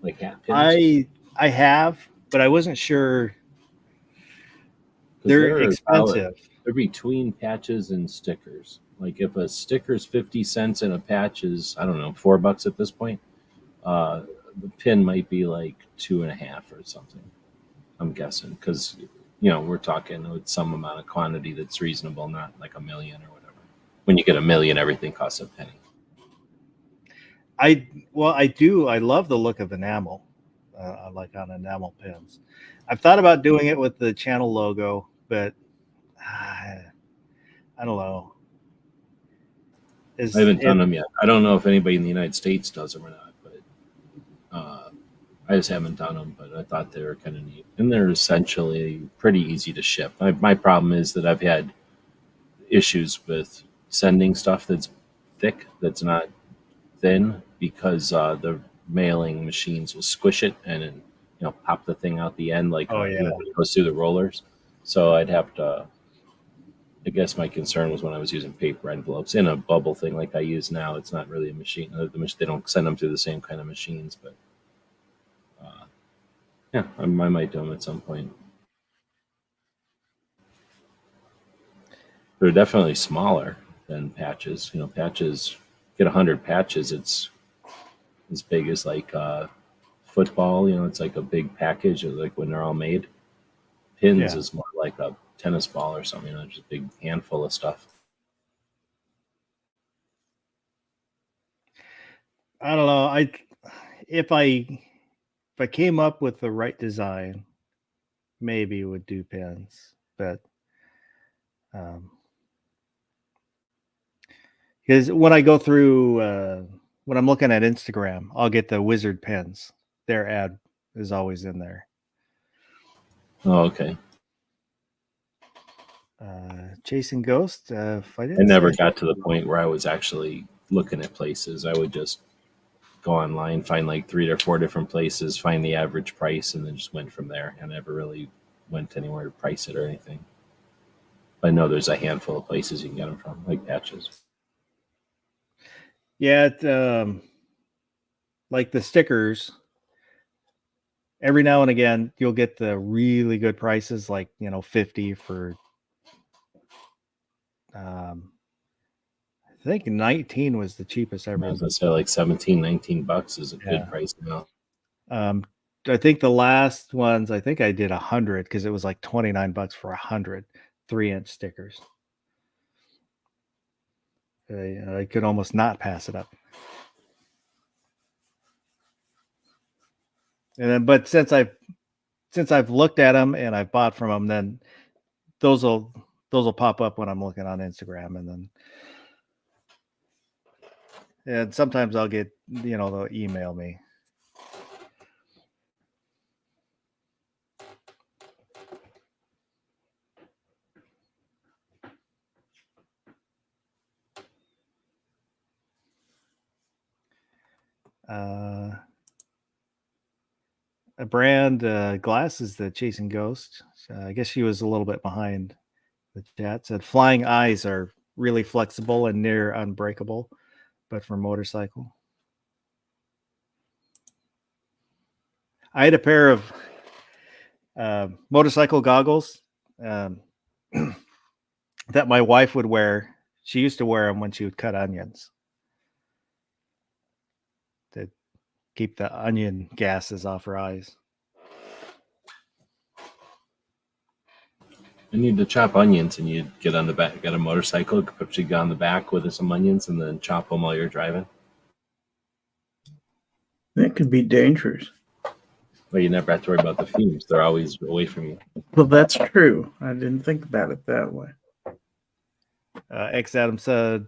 like hat pins. I have, but I wasn't sure. 'Cause They're they're about expensive. they're between patches and stickers. Like if a sticker's 50 cents and a patch is, I don't know, $4 at this point, uh, the pin might be like 2.5 or something. I'm guessing because we're talking with some amount of quantity that's reasonable, not like a million or whatever. When you get a million, everything costs a penny. I do. I love the look of enamel. I like on enamel pins. I've thought about doing it with the channel logo, but I don't know. I haven't done them yet. I don't know if anybody in the United States does them or not, but I just haven't done them. But I thought they were kind of neat, and they're essentially pretty easy to ship. My problem is that I've had issues with sending stuff that's thick, that's not thin, because the mailing machines will squish it and then, pop the thing out the end like Yeah. when it goes through the rollers. So I'd have to. I guess my concern was when I was using paper envelopes in a bubble thing like I use now. It's not really a machine. They don't send them through the same kind of machines, but yeah, I might do them at some point. They're definitely smaller than patches. Patches, get 100 patches, it's as big as like football. It's like a big package, like when they're all made. Pins Yeah. is more like a tennis ball or something. Just a big handful of stuff. I don't know. If I came up with the right design, maybe would do pins, but because when I go through when I'm looking at Instagram, I'll get the wizard pins. Their ad is always in there. Oh, okay. Chasing Ghost. If I I didn't never say- got to the point where I was actually looking at places. I would just go online, find like 3 or 4 different places, find the average price, and then just went from there. I never really went anywhere to price it or anything. I know there's a handful of places you can get them from, like patches. Yeah, like the stickers. Every now and again, you'll get the really good prices, like 50 for. I think 19 was the cheapest ever. I was gonna say like 17, $19 is a Yeah. good price now. I think the last ones, I think I did 100 because it was like $29 for 100 3-inch stickers. I could almost not pass it up. And then, but since I've looked at them and I've bought from them, then those will pop up when I'm looking on Instagram, and sometimes I'll get they'll email me. A brand glasses that Chasing Ghost. I guess she was a little bit behind the chat. Said flying eyes are really flexible and near unbreakable, but for motorcycle. I had a pair of motorcycle goggles that my wife would wear. She used to wear them when she would cut onions to keep the onion gases off her eyes. I need to chop onions, and you get on the back, get a motorcycle, put you on the back with some onions, and then chop them while you're driving. That could be dangerous. But you never have to worry about the fumes; they're always away from you. Well, that's true. I didn't think about it that way. X Adam said,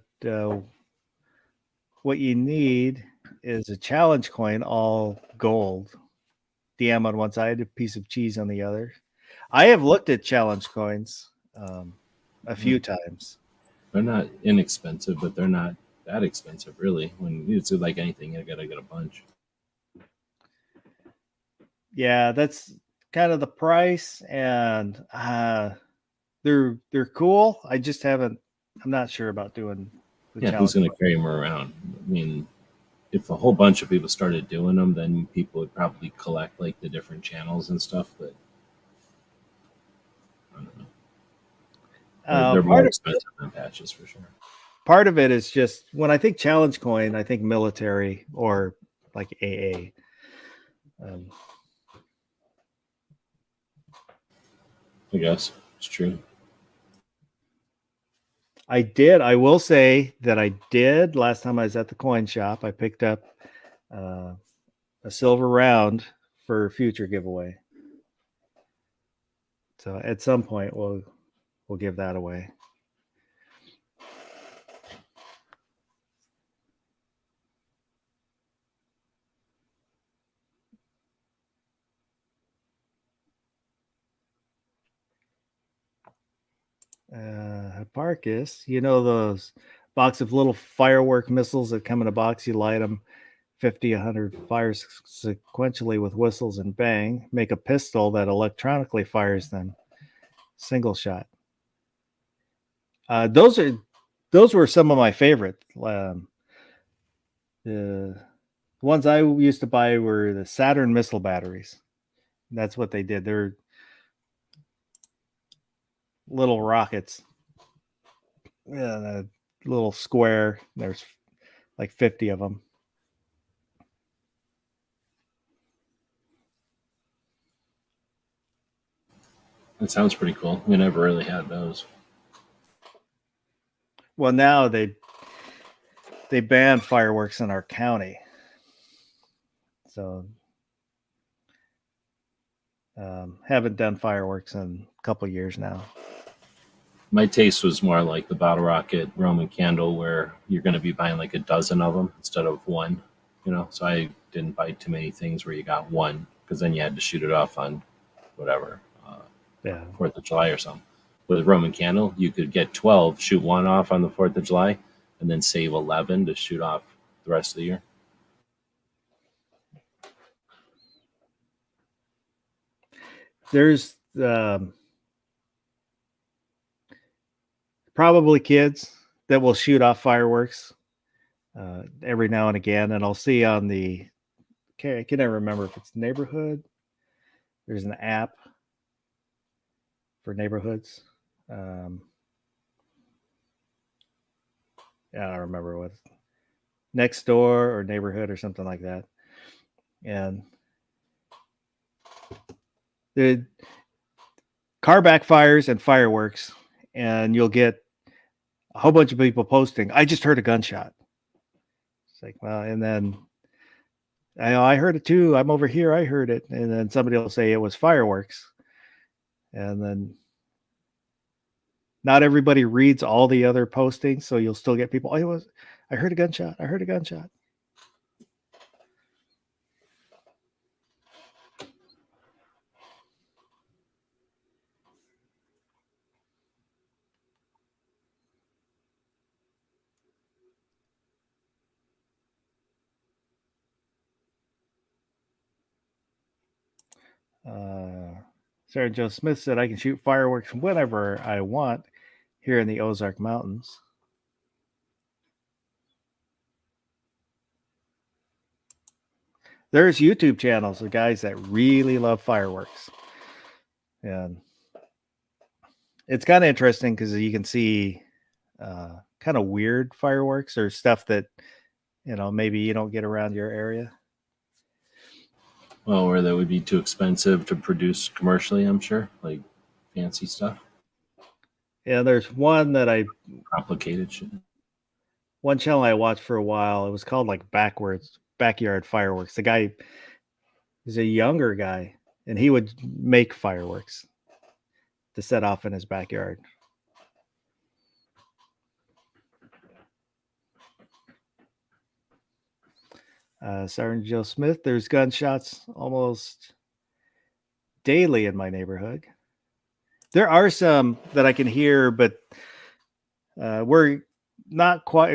"What you need is a challenge coin, all gold. DM on one side, a piece of cheese on the other." I have looked at challenge coins a few times. They're not inexpensive, but they're not that expensive, really. When it's like anything, you gotta get a bunch. Yeah, that's kind of the price, and they're cool. I just haven't I'm not sure about doing the Yeah, who's challenge. going to carry them around? I mean, if a whole bunch of people started doing them, then people would probably collect like the different channels and stuff. But I don't know. They're more expensive than patches for sure. Part of it is just when I think challenge coin, I think military or like AA. I guess it's true. I will say that I did last time I was at the coin shop. I picked up a silver round for future giveaway. So at some point we'll give that away. Hipparchus, you know those box of little firework missiles that come in a box, you light them 50, 100 fires sequentially with whistles and bang, make a pistol that electronically fires them. Single shot. Those were some of my favorite. The ones I used to buy were the Saturn missile batteries. That's what they did. They're little rockets. Yeah, a little square. There's like 50 of them. That sounds pretty cool. We never really had those. Well, now they banned fireworks in our county, so haven't done fireworks in a couple of years now. My taste was more like the bottle rocket Roman candle, where you're going to be buying like a dozen of them instead of one. So I didn't buy too many things where you got one, because then you had to shoot it off on whatever, Yeah. 4th of July or something. With Roman candle, you could get 12, shoot one off on the 4th of July, and then save 11 to shoot off the rest of the year. There's probably kids that will shoot off fireworks every now and again, and I'll see on the, I can never remember if it's neighborhood. There's an app for neighborhoods. I don't remember what, Next Door or Neighborhood or something like that. And the car backfires and fireworks, and you'll get a whole bunch of people posting, I just heard a gunshot. It's like, well, and then I heard it too. I'm over here. I heard it. And then somebody will say it was fireworks. And then not everybody reads all the other postings. So you'll still get people, I heard a gunshot. I heard a gunshot. Sarah Joe Smith said, I can shoot fireworks whenever I want here in the Ozark Mountains. There's YouTube channels of guys that really love fireworks. And it's kind of interesting because you can see kind of weird fireworks or stuff that, maybe you don't get around your area. Well, where that would be too expensive to produce commercially, I'm sure, like fancy stuff. Yeah, there's one that complicated shit. One channel I watched for a while. It was called like Backyard Fireworks. The guy is a younger guy, and he would make fireworks to set off in his backyard. Sergeant Joe Smith, there's gunshots almost daily in my neighborhood. There are some that I can hear, but we're not quite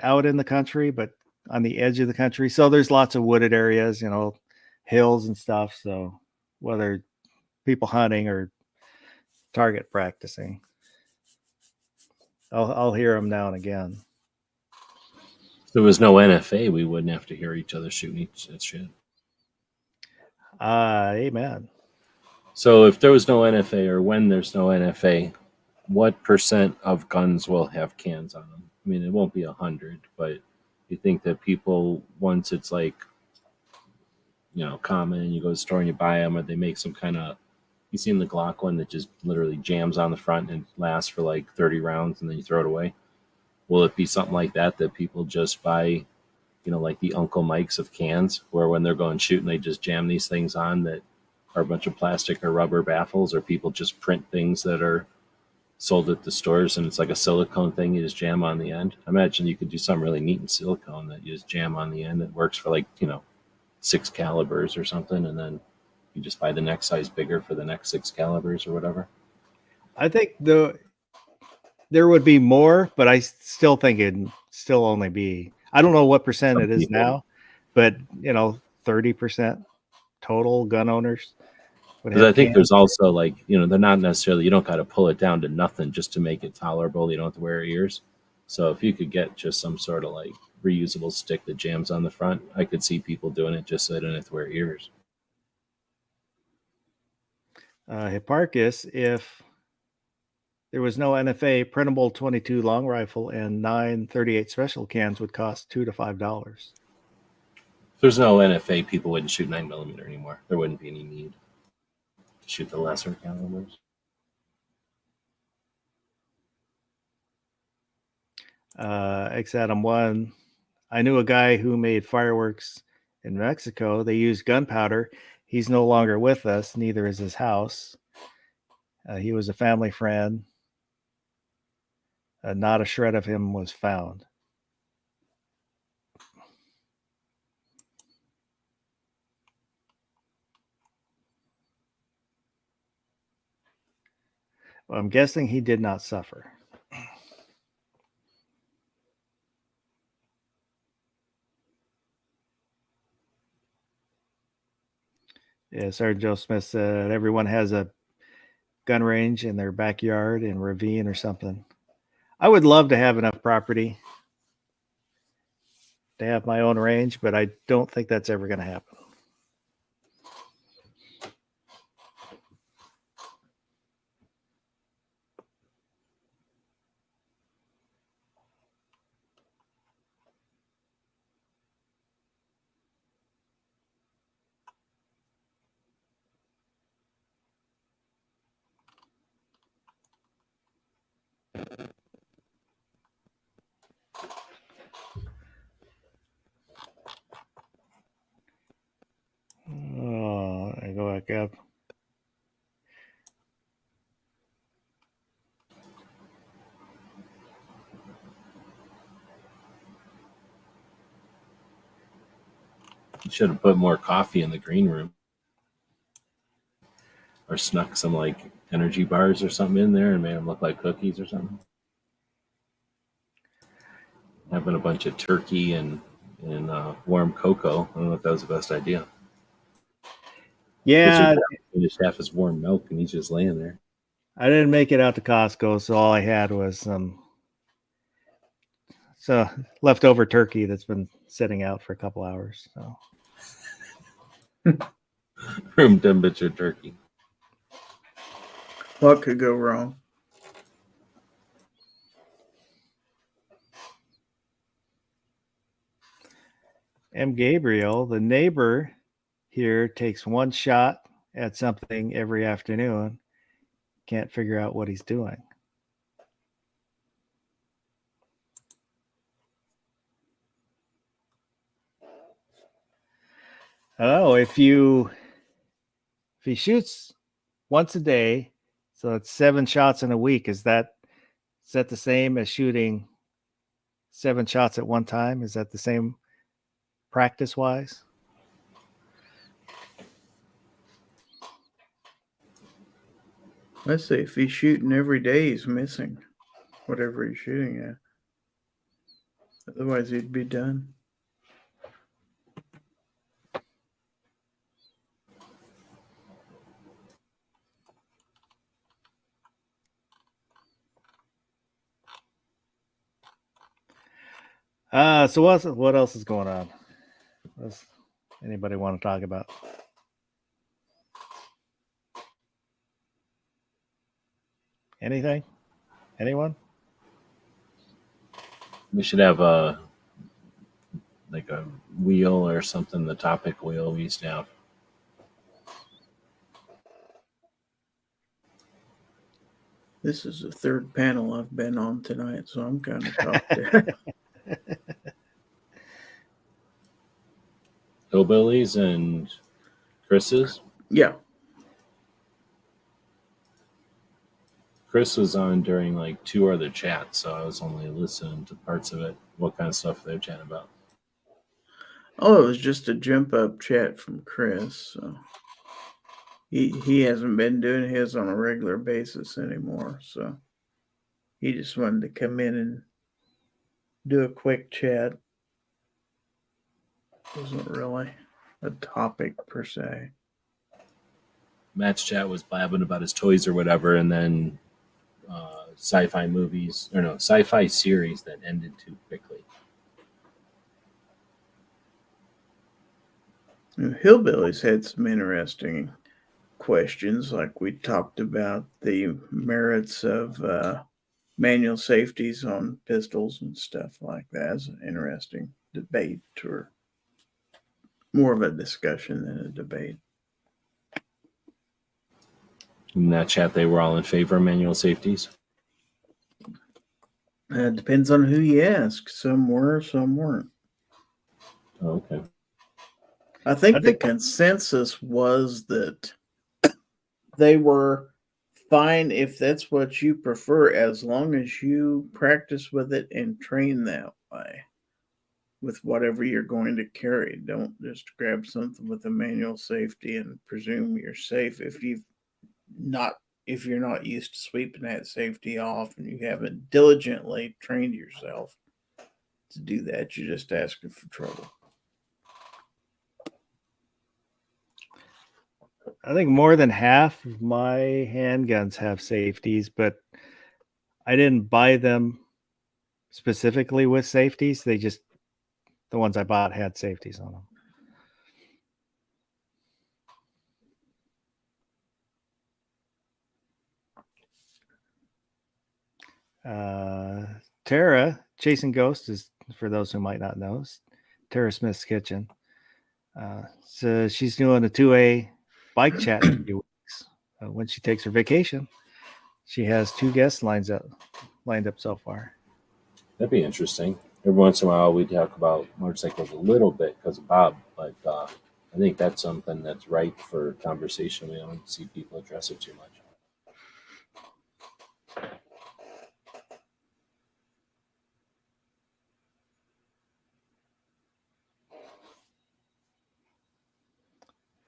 out in the country, but on the edge of the country. So there's lots of wooded areas, hills and stuff. So whether people hunting or target practicing. I'll hear them now and again. If there was no NFA, we wouldn't have to hear each other shooting each shit. Amen. So if there was no NFA, or when there's no NFA, what percent of guns will have cans on them? I mean, it won't be 100, but you think that people, once it's like, common, and you go to the store and you buy them, or they make some kind of, you seen the Glock one that just literally jams on the front and lasts for like 30 rounds and then you throw it away? Will it be something like that people just buy, like the Uncle Mike's of cans, where when they're going shooting, they just jam these things on that are a bunch of plastic or rubber baffles, or people just print things that are sold at the stores and it's like a silicone thing you just jam on the end? I imagine you could do something really neat in silicone that you just jam on the end that works for like, 6 calibers or something, and then you just buy the next size bigger for the next 6 calibers or whatever. I think there would be more, but I still think it'd still only be, I don't know what percent it is now, but 30% total gun owners would Because have I think cans. there's also like, they're not necessarily, you don't got to pull it down to nothing just to make it tolerable. You don't have to wear ears. So if you could get just some sort of like reusable stick that jams on the front, I could see people doing it just so they don't have to wear ears. Hipparchus, if there was no NFA, printable 22 long rifle and 938 special cans would cost $2 to $5. If there's no NFA, people wouldn't shoot 9mm anymore. There wouldn't be any need to shoot the lesser calibers. X Adam 1, I knew a guy who made fireworks in Mexico. They used gunpowder. He's no longer with us. Neither is his house. He was a family friend. Not a shred of him was found. Well, I'm guessing he did not suffer. Yeah, Sergeant Joe Smith said everyone has a gun range in their backyard in ravine or something. I would love to have enough property to have my own range, but I don't think that's ever going to happen. Oh, I go back up. You should have put more coffee in the green room, or snuck some like energy bars or something in there and made them look like cookies or something. Having a bunch of turkey and warm cocoa. I don't know if that was the best idea. Yeah, Finished half his warm milk and he's just laying there. I didn't make it out to Costco, so all I had was some leftover turkey that's been sitting out for a couple hours. So Room temperature turkey. What could go wrong? M. Gabriel, the neighbor here, takes one shot at something every afternoon. Can't figure out what he's doing. Oh, if he shoots once a day, so it's 7 shots in a week. Is that the same as shooting 7 shots at one time? Is that the same practice wise? Let's see. If he's shooting every day, he's missing whatever he's shooting at. Otherwise, he'd be done. So what else is going on? What's anybody want to talk about? Anything? Anyone? We should have a wheel or something, the topic wheel we used to have. This is the third panel I've been on tonight, so I'm kind of talked to. Hillbillies and Chris's. Yeah. Chris was on during like 2 other chats, so I was only listening to parts of it. What kind of stuff they're chatting about? Oh, it was just a jump up chat from Chris. So he hasn't been doing his on a regular basis anymore. So he just wanted to come in and do a quick chat. Wasn't really a topic per se. Matt's chat was blabbing about his toys or whatever, and then sci-fi movies, or no, sci-fi series that ended too quickly. And Hillbillies had some interesting questions, like we talked about the merits of manual safeties on pistols and stuff like that. It's an interesting debate, or more of a discussion than a debate. In that chat, they were all in favor of manual safeties. It depends on who you ask. Some were, some weren't. Oh, okay. I think the consensus was that they were fine if that's what you prefer, as long as you practice with it and train that way with whatever you're going to carry. Don't just grab something with a manual safety and presume you're safe if you're not used to sweeping that safety off and you haven't diligently trained yourself to do that. You're just asking for trouble. I think more than half of my handguns have safeties, but I didn't buy them specifically with safeties. The ones I bought had safeties on them. Tara, Chasing Ghost is, for those who might not know, Tara Smith's Kitchen. So she's doing a 2A bike chat in a few weeks. When she takes her vacation, she has 2 guests lined up so far. That'd be interesting. Every once in a while, we talk about motorcycles a little bit because of Bob, but I think that's something that's ripe for conversation. We don't see people address it too much.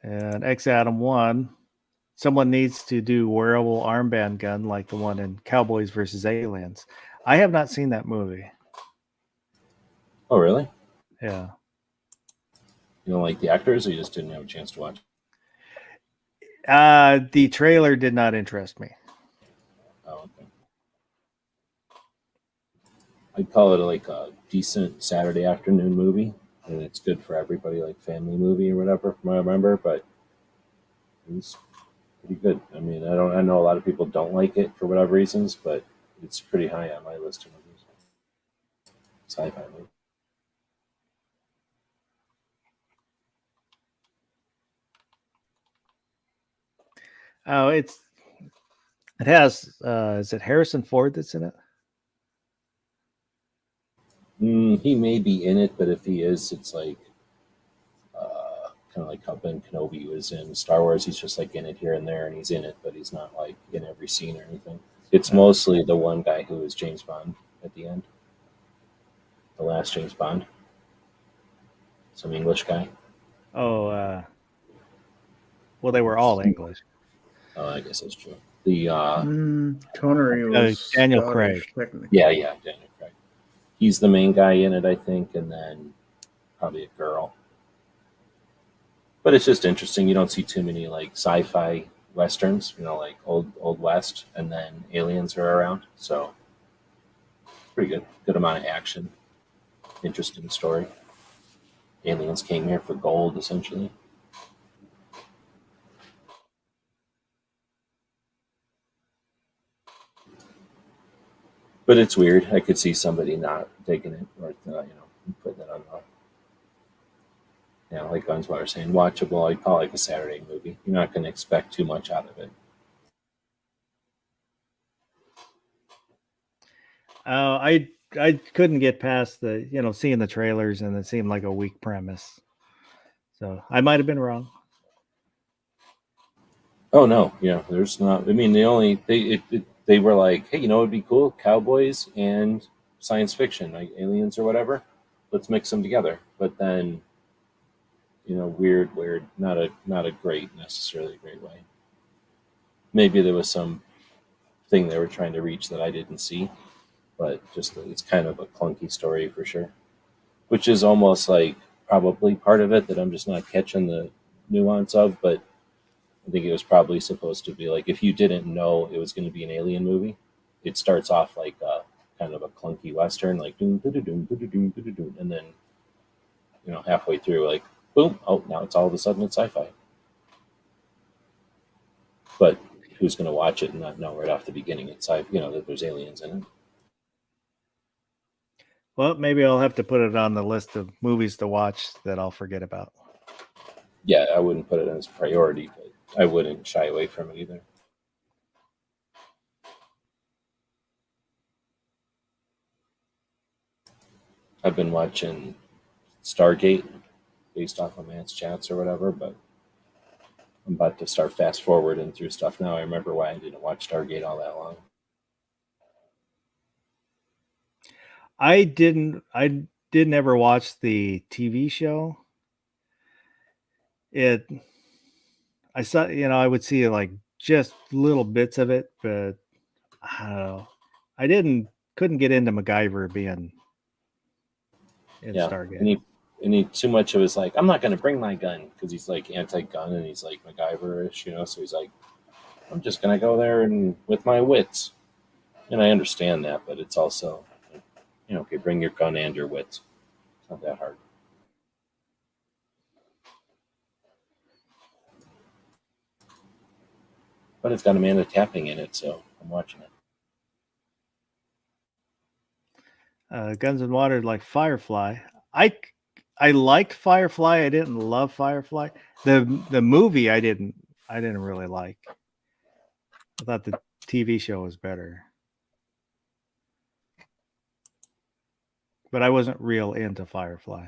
And X Adam 1, someone needs to do wearable armband gun like the one in Cowboys versus Aliens. I have not seen that movie. Oh, really? Yeah. You don't like the actors, or you just didn't have a chance to watch? The trailer did not interest me. Oh, okay. I'd call it like a decent Saturday afternoon movie, and it's good for everybody, like family movie or whatever, from what I remember. But it's pretty good. I mean, I know a lot of people don't like it for whatever reasons, but it's pretty high on my list of movies. Sci-fi movie. Oh, it has is it Harrison Ford that's in it? He may be in it, but if he is, it's like kind of like how Ben Kenobi was in Star Wars. He's just like in it here and there, and he's in it, but he's not like in every scene or anything. It's mostly the one guy who is James Bond at the end, the last James Bond, some English guy. Oh, well, they were all English. Oh, I guess that's true. The Connery was Daniel Scottish, Craig. technically. yeah, Daniel Craig. He's the main guy in it, I think, and then probably a girl. But it's just interesting. You don't see too many like sci-fi westerns, like old West, and then aliens are around. So it's pretty good. Good amount of action. interesting story. Aliens came here for gold, essentially. But it's weird. I could see somebody not taking it or putting it on the, like Gunswater saying, watchable. I'd call it like a Saturday movie. You're not going to expect too much out of it. I couldn't get past the seeing the trailers, and it seemed like a weak premise. So I might have been wrong. Oh no, there's not. I mean, they were like, hey, it'd be cool, cowboys and science fiction, like aliens or whatever. Let's mix them together. But then, weird, not a great necessarily great way. Maybe there was some thing they were trying to reach that I didn't see, but just it's kind of a clunky story for sure. Which is almost like probably part of it that I'm just not catching the nuance of, but I think it was probably supposed to be like if you didn't know it was going to be an alien movie, it starts off like kind of a clunky western, like doom doom doom doom doom doom doom, and then halfway through, like boom, oh now it's all of a sudden it's sci-fi. But who's going to watch it and not know right off the beginning it's that there's aliens in it? Well, maybe I'll have to put it on the list of movies to watch that I'll forget about. Yeah, I wouldn't put it as a priority, but I wouldn't shy away from it either. I've been watching Stargate based off of Matt's chats or whatever, but I'm about to start fast forwarding through stuff now. I remember why I didn't watch Stargate all that long. I didn't ever watch the TV show. I saw, I would see like just little bits of it, but I don't know. I couldn't get into MacGyver being in Stargate. And he too much of his like, I'm not going to bring my gun because he's like anti-gun and he's like MacGyver-ish, so he's like, I'm just going to go there and with my wits. And I understand that, but it's also, okay, bring your gun and your wits. It's not that hard. But it's got Amanda Tapping in it, so I'm watching it. Guns and Water, like Firefly. I liked Firefly. I didn't love Firefly. The movie I didn't really like. I thought the TV show was better. But I wasn't real into Firefly.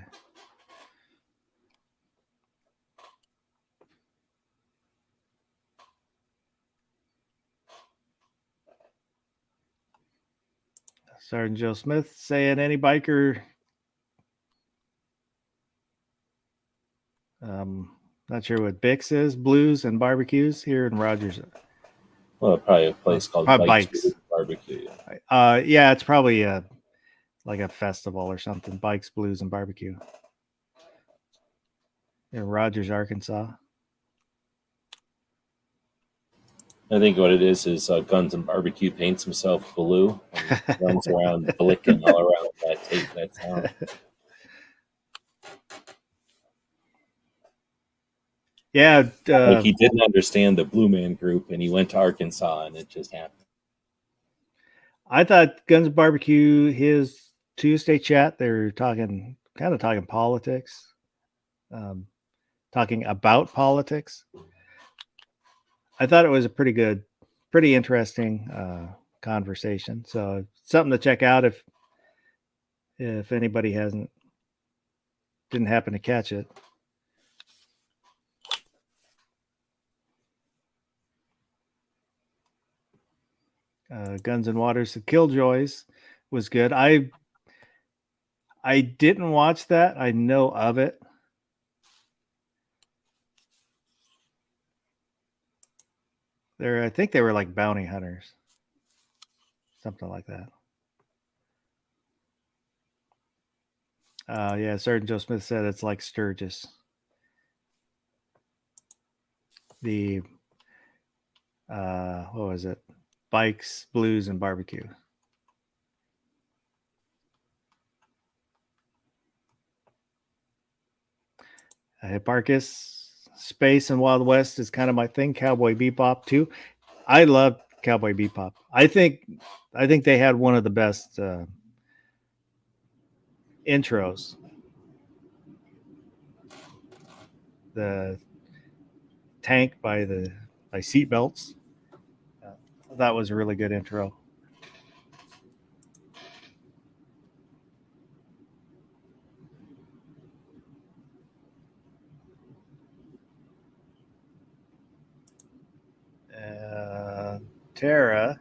Sergeant Joe Smith saying any biker. Not sure what Bix is. Blues and barbecues here in Rogers. Well, probably a place called Bikes Barbecue. Yeah, it's probably like a festival or something. Bikes, Blues, and Barbecue in Rogers, Arkansas. I think what it is Guns and Barbecue paints himself blue and runs around blicking all around that tape. That sound. Yeah, like he didn't understand the Blue Man Group, and he went to Arkansas, and it just happened. I thought Guns and Barbecue, his Tuesday chat, they're talking politics, talking about politics. I thought it was a pretty interesting conversation. So something to check out if anybody didn't happen to catch it. Guns and Waters, the Killjoys was good. I didn't watch that. I know of it. I think they were like bounty hunters. Something like that. Yeah, Sergeant Joe Smith said it's like Sturgis. The what was it? Bikes, Blues, and Barbecue. Hipparchus, Space and Wild West is kind of my thing. Cowboy Bebop too. I love Cowboy Bebop. I think they had one of the best intros. The tank by Seatbelts. That was a really good intro. Tara,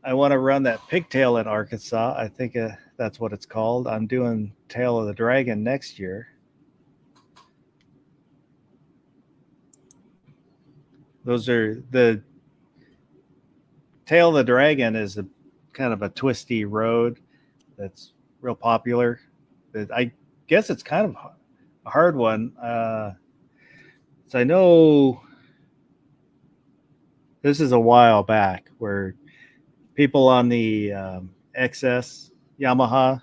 I want to run that pigtail in Arkansas. I think that's what it's called. I'm doing Tail of the Dragon next year. Those are the Tail of the Dragon is a kind of a twisty road that's real popular. I guess it's kind of a hard one. So I know this is a while back where people on the XS Yamaha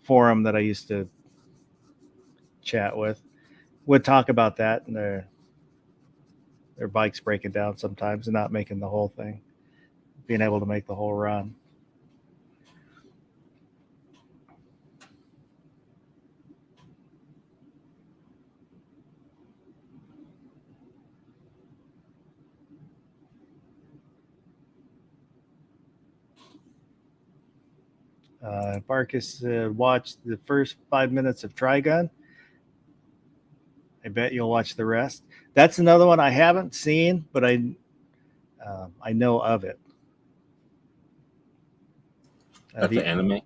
forum that I used to chat with would talk about that, and their bikes breaking down sometimes and not making the whole thing, being able to make the whole run. Barkus watched the first 5 minutes of Trigun. I bet you'll watch the rest. That's another one I haven't seen, but I know of it. The anime?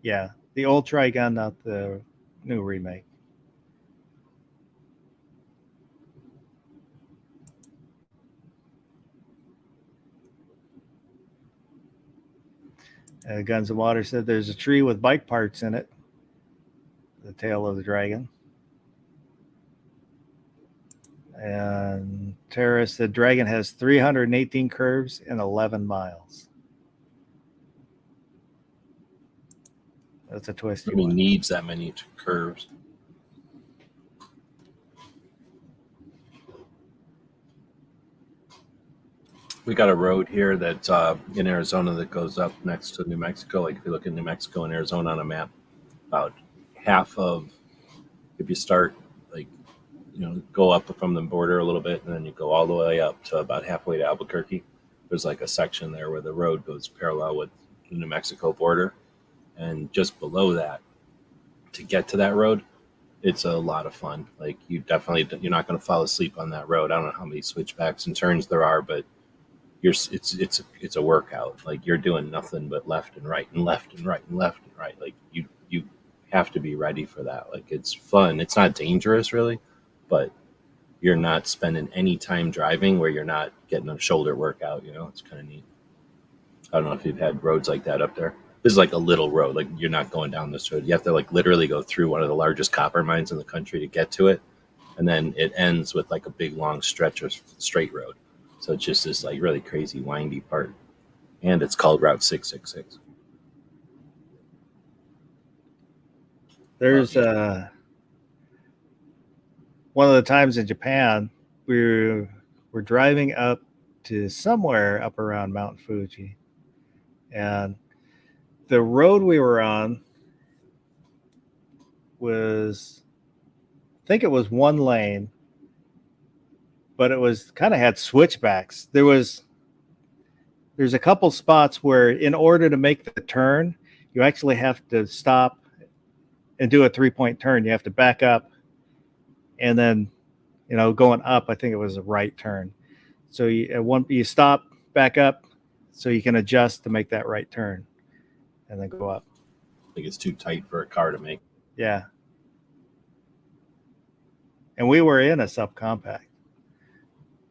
Yeah, the old Trigun, not the new remake. Guns and Water said there's a tree with bike parts in it. The Tail of the Dragon. And Tara said Dragon has 318 curves and 11 miles. That's a twisty one. Needs that many curves. We got a road here that's in Arizona that goes up next to New Mexico. Like if you look at New Mexico and Arizona on a map, about half of, if you start go up from the border a little bit and then you go all the way up to about halfway to Albuquerque, there's like a section there where the road goes parallel with the New Mexico border. And just below that, to get to that road, it's a lot of fun. Like you're not going to fall asleep on that road. I don't know how many switchbacks and turns there are, but it's a workout. Like you're doing nothing but left and right and left and right and left and right. Like you have to be ready for that. Like it's fun. It's not dangerous really, but you're not spending any time driving where you're not getting a shoulder workout. It's kind of neat. I don't know if you've had roads like that up there. This is like a little road. Like you're not going down this road. You have to like literally go through one of the largest copper mines in the country to get to it. And then it ends with like a big long stretch of straight road. So it's just this like really crazy windy part. And it's called Route 666. There's one of the times in Japan, we're driving up to somewhere up around Mount Fuji. And the road we were on was, I think it was one lane, but it was kind of had switchbacks. There's a couple spots where in order to make the turn, you actually have to stop and do a 3-point turn. You have to back up and then, going up, I think it was a right turn. So you stop, back up, so you can adjust to make that right turn and then go up. I think it's too tight for a car to make. Yeah. And we were in a subcompact.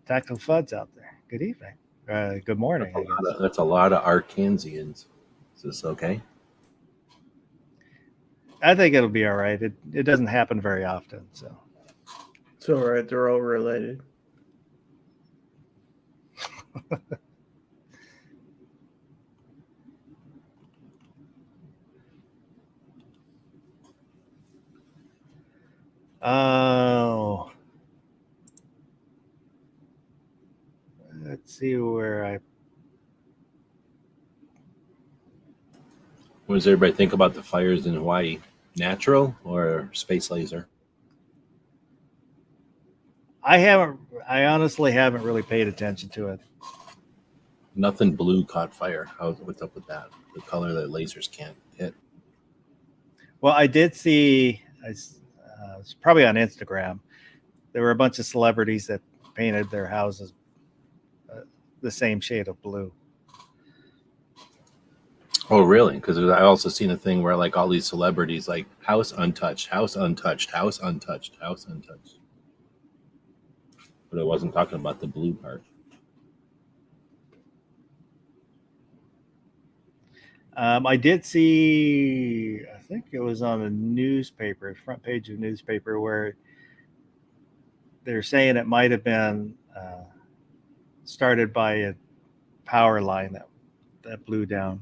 Tactical Fud's out there. Good evening. Good morning. That's a lot of Arkansans. Is this okay? I think it'll be all right. It doesn't happen very often, so. It's all right. They're all related. Oh, let's see where I. What does everybody think about the fires in Hawaii? Natural or space laser? I honestly haven't really paid attention to it. Nothing blue caught fire. What's up with that? The color that lasers can't hit. Well, I did see, it's probably on Instagram. There were a bunch of celebrities that painted their houses the same shade of blue. Oh, really? Because I also seen a thing where like all these celebrities, like house untouched, house untouched, house untouched, house untouched. But I wasn't talking about the blue part. I did see, I think it was on a newspaper, front page of newspaper, where they're saying it might have been started by a power line that blew down.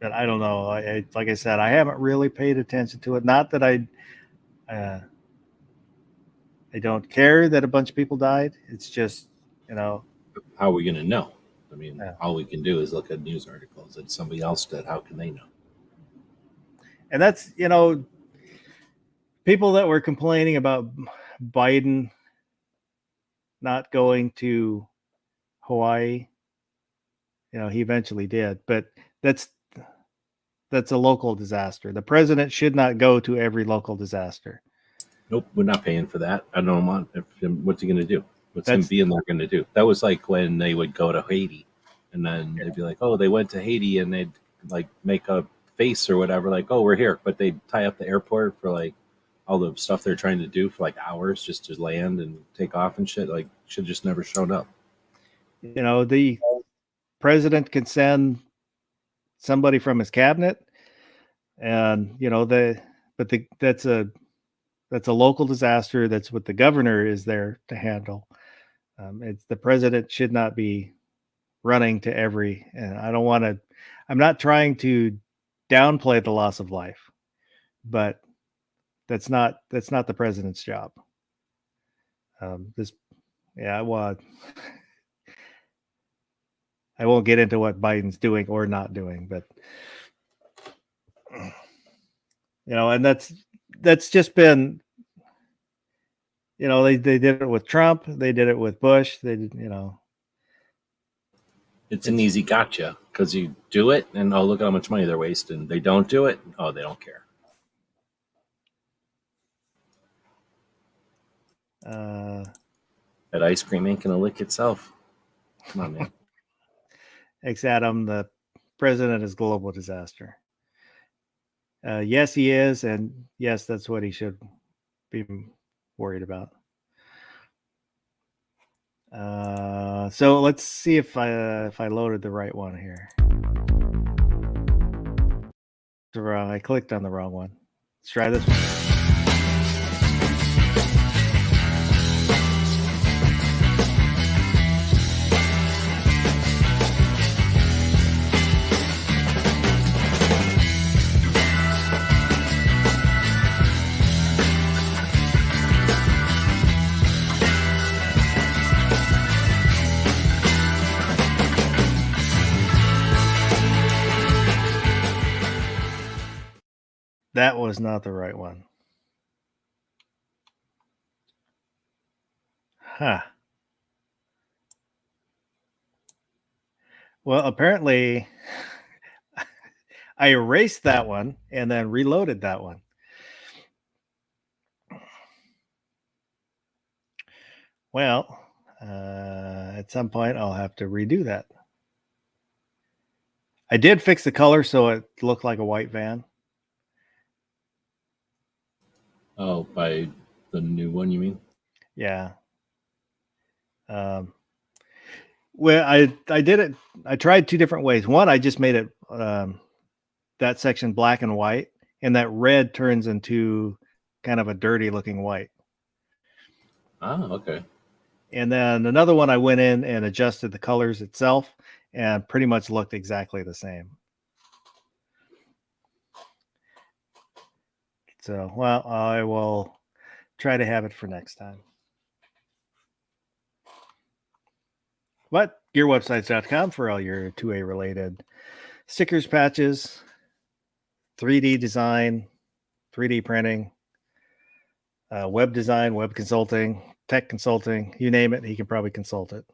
But I don't know. Like I said, I haven't really paid attention to it. Not that I don't care that a bunch of people died. It's just, How are we going to know? I mean, Yeah. all we can do is look at news articles that somebody else did. How can they know? and that's, people that were complaining about Biden not going to Hawaii. He eventually did, but that's a local disaster. The president should not go to every local disaster. Nope, we're not paying for that. I don't want. What's he going to do? What's him That's- being there going to do? That was like when they would go to Haiti, and then they'd be like, "Oh, they went to Haiti," and they'd like make a face or whatever, like, "Oh, we're here," but they'd tie up the airport for like all the stuff they're trying to do for like hours just to land and take off and shit. Like, should just never shown up. The president can send somebody from his cabinet, and that's a local disaster. That's what the governor is there to handle. It's the president should not be running to every. And I don't want to. I'm not trying to downplay the loss of life, but that's not the president's job. Well, I won't get into what Biden's doing or not doing, but and that's just been, they did it with Trump, they did it with Bush, they did, It's an easy gotcha because you do it, and oh, look how much money they're wasting. They don't do it. Oh, they don't care. That ice cream ain't gonna lick itself. Come on, man. Thanks, Adam. The president is global disaster. Yes, he is, and yes, that's what he should be worried about. So let's see if I loaded the right one here. I clicked on the wrong one. Let's try this one. That was not the right one. Huh. Well, apparently I erased that one and then reloaded that one. Well, at some point I'll have to redo that. I did fix the color so it looked like a white van. Oh, by the new one, you mean? Yeah. Well, I did it. I tried two different ways. One, I just made it that section black and white, and that red turns into kind of a dirty looking white. Oh, okay. And then another one, I went in and adjusted the colors itself, and pretty much looked exactly the same. So, well, I will try to have it for next time. But gearwebsites.com for all your 2A related stickers, patches, 3D design, 3D printing, web design, web consulting, tech consulting, you name it, he can probably consult it.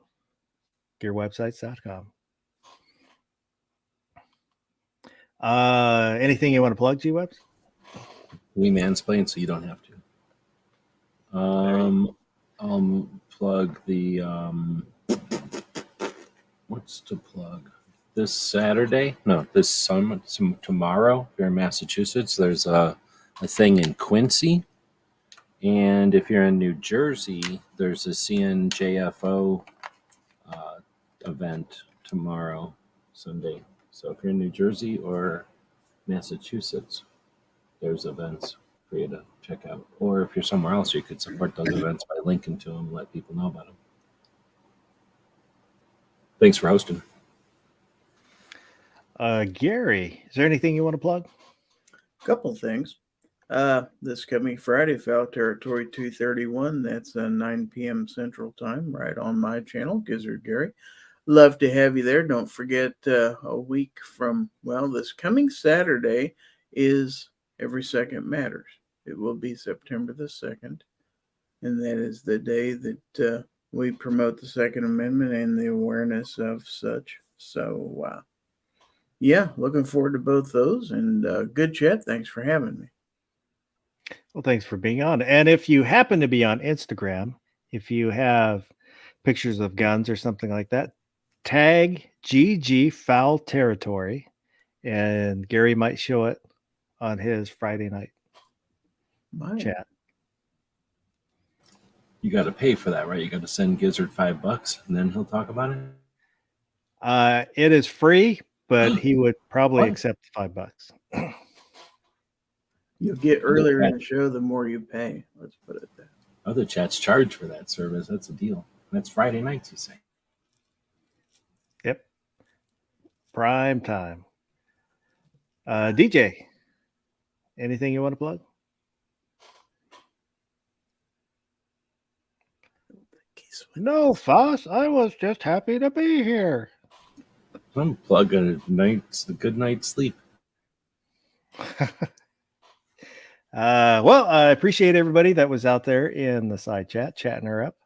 Gearwebsites.com. Anything you want to plug, G-Webs? We mansplain, so you don't have to. I'll plug the what's to plug? This Saturday? No, tomorrow. If you're in Massachusetts, there's a thing in Quincy, and if you're in New Jersey, there's a CNJFO event tomorrow, Sunday. So if you're in New Jersey or Massachusetts, there's events for you to check out. Or if you're somewhere else, you could support those events by linking to them and let people know about them. Thanks for hosting. Gary, is there anything you want to plug? Couple things. This coming Friday, Foul Territory 231. That's 9 p.m. Central Time, right on my channel, Gizzard Gary. Love to have you there. Don't forget, a week from, this coming Saturday is Every Second Matters. It will be September the 2nd, and that is the day that we promote the Second Amendment and the awareness of such. So, looking forward to both those, and good chat. Thanks for having me. Well, thanks for being on. And if you happen to be on Instagram, if you have pictures of guns or something like that, tag GG Foul Territory, and Gary might show it on his Friday night chat. You got to pay for that, right? You got to send Gizzard $5, and then he'll talk about it. It is free, but he would probably accept $5. You'll get earlier in the show the more you pay. Let's put it there. Other chats charge for that service. That's a deal. That's Friday nights, you say. Yep. Prime time. DJ, anything you want to plug? No, Foss. I was just happy to be here. I'm plugging a good night's sleep. I appreciate everybody that was out there in the side chat, chatting her up.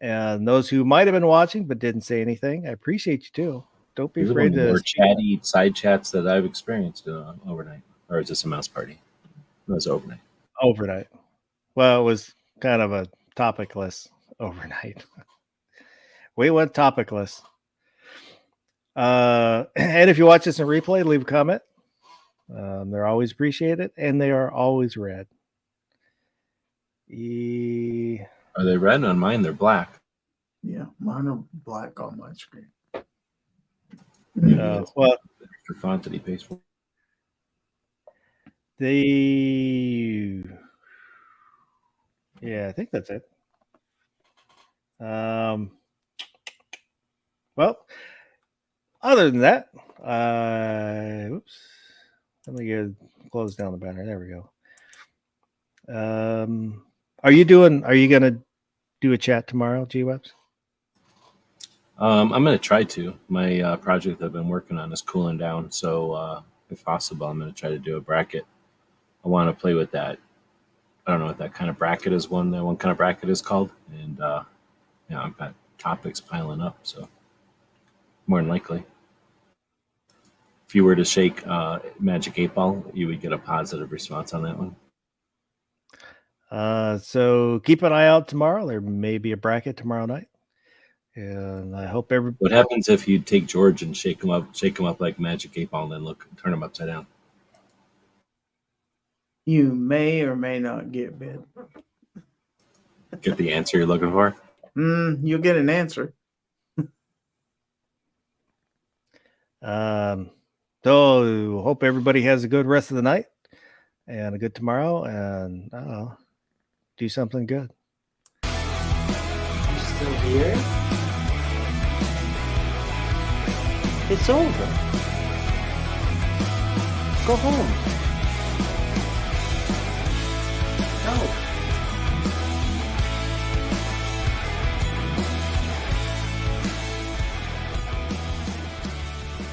And those who might have been watching but didn't say anything, I appreciate you too. Don't be afraid to. More chatty side chats that I've experienced overnight. Or is this a mouse party? It was overnight. Overnight. Well, it was kind of a topicless overnight. We went topicless. And if you watch this in replay, leave a comment. They're always appreciated, and they are always read. Are they red? On mine, they're black. Yeah, mine are black on my screen. Well, extra font that he pays for. I think that's it. Well, other than that, oops. Let me close down the banner. There we go. Are you going to do a chat tomorrow, G-Webs? I'm going to try to. My project I've been working on is cooling down. So if possible, I'm going to try to do a bracket. I want to play with that. I don't know what that kind of bracket is. That one kind of bracket is called. And I've got topics piling up. So more than likely. If you were to shake Magic 8 Ball, you would get a positive response on that one. So keep an eye out tomorrow. There may be a bracket tomorrow night, and I hope everybody. What happens if you take George and shake him up like Magic 8 Ball, and then turn him upside down? You may or may not get bid. Get the answer you're looking for. You'll get an answer. So hope everybody has a good rest of the night and a good tomorrow, and do something good. You still here? It's over. Go home.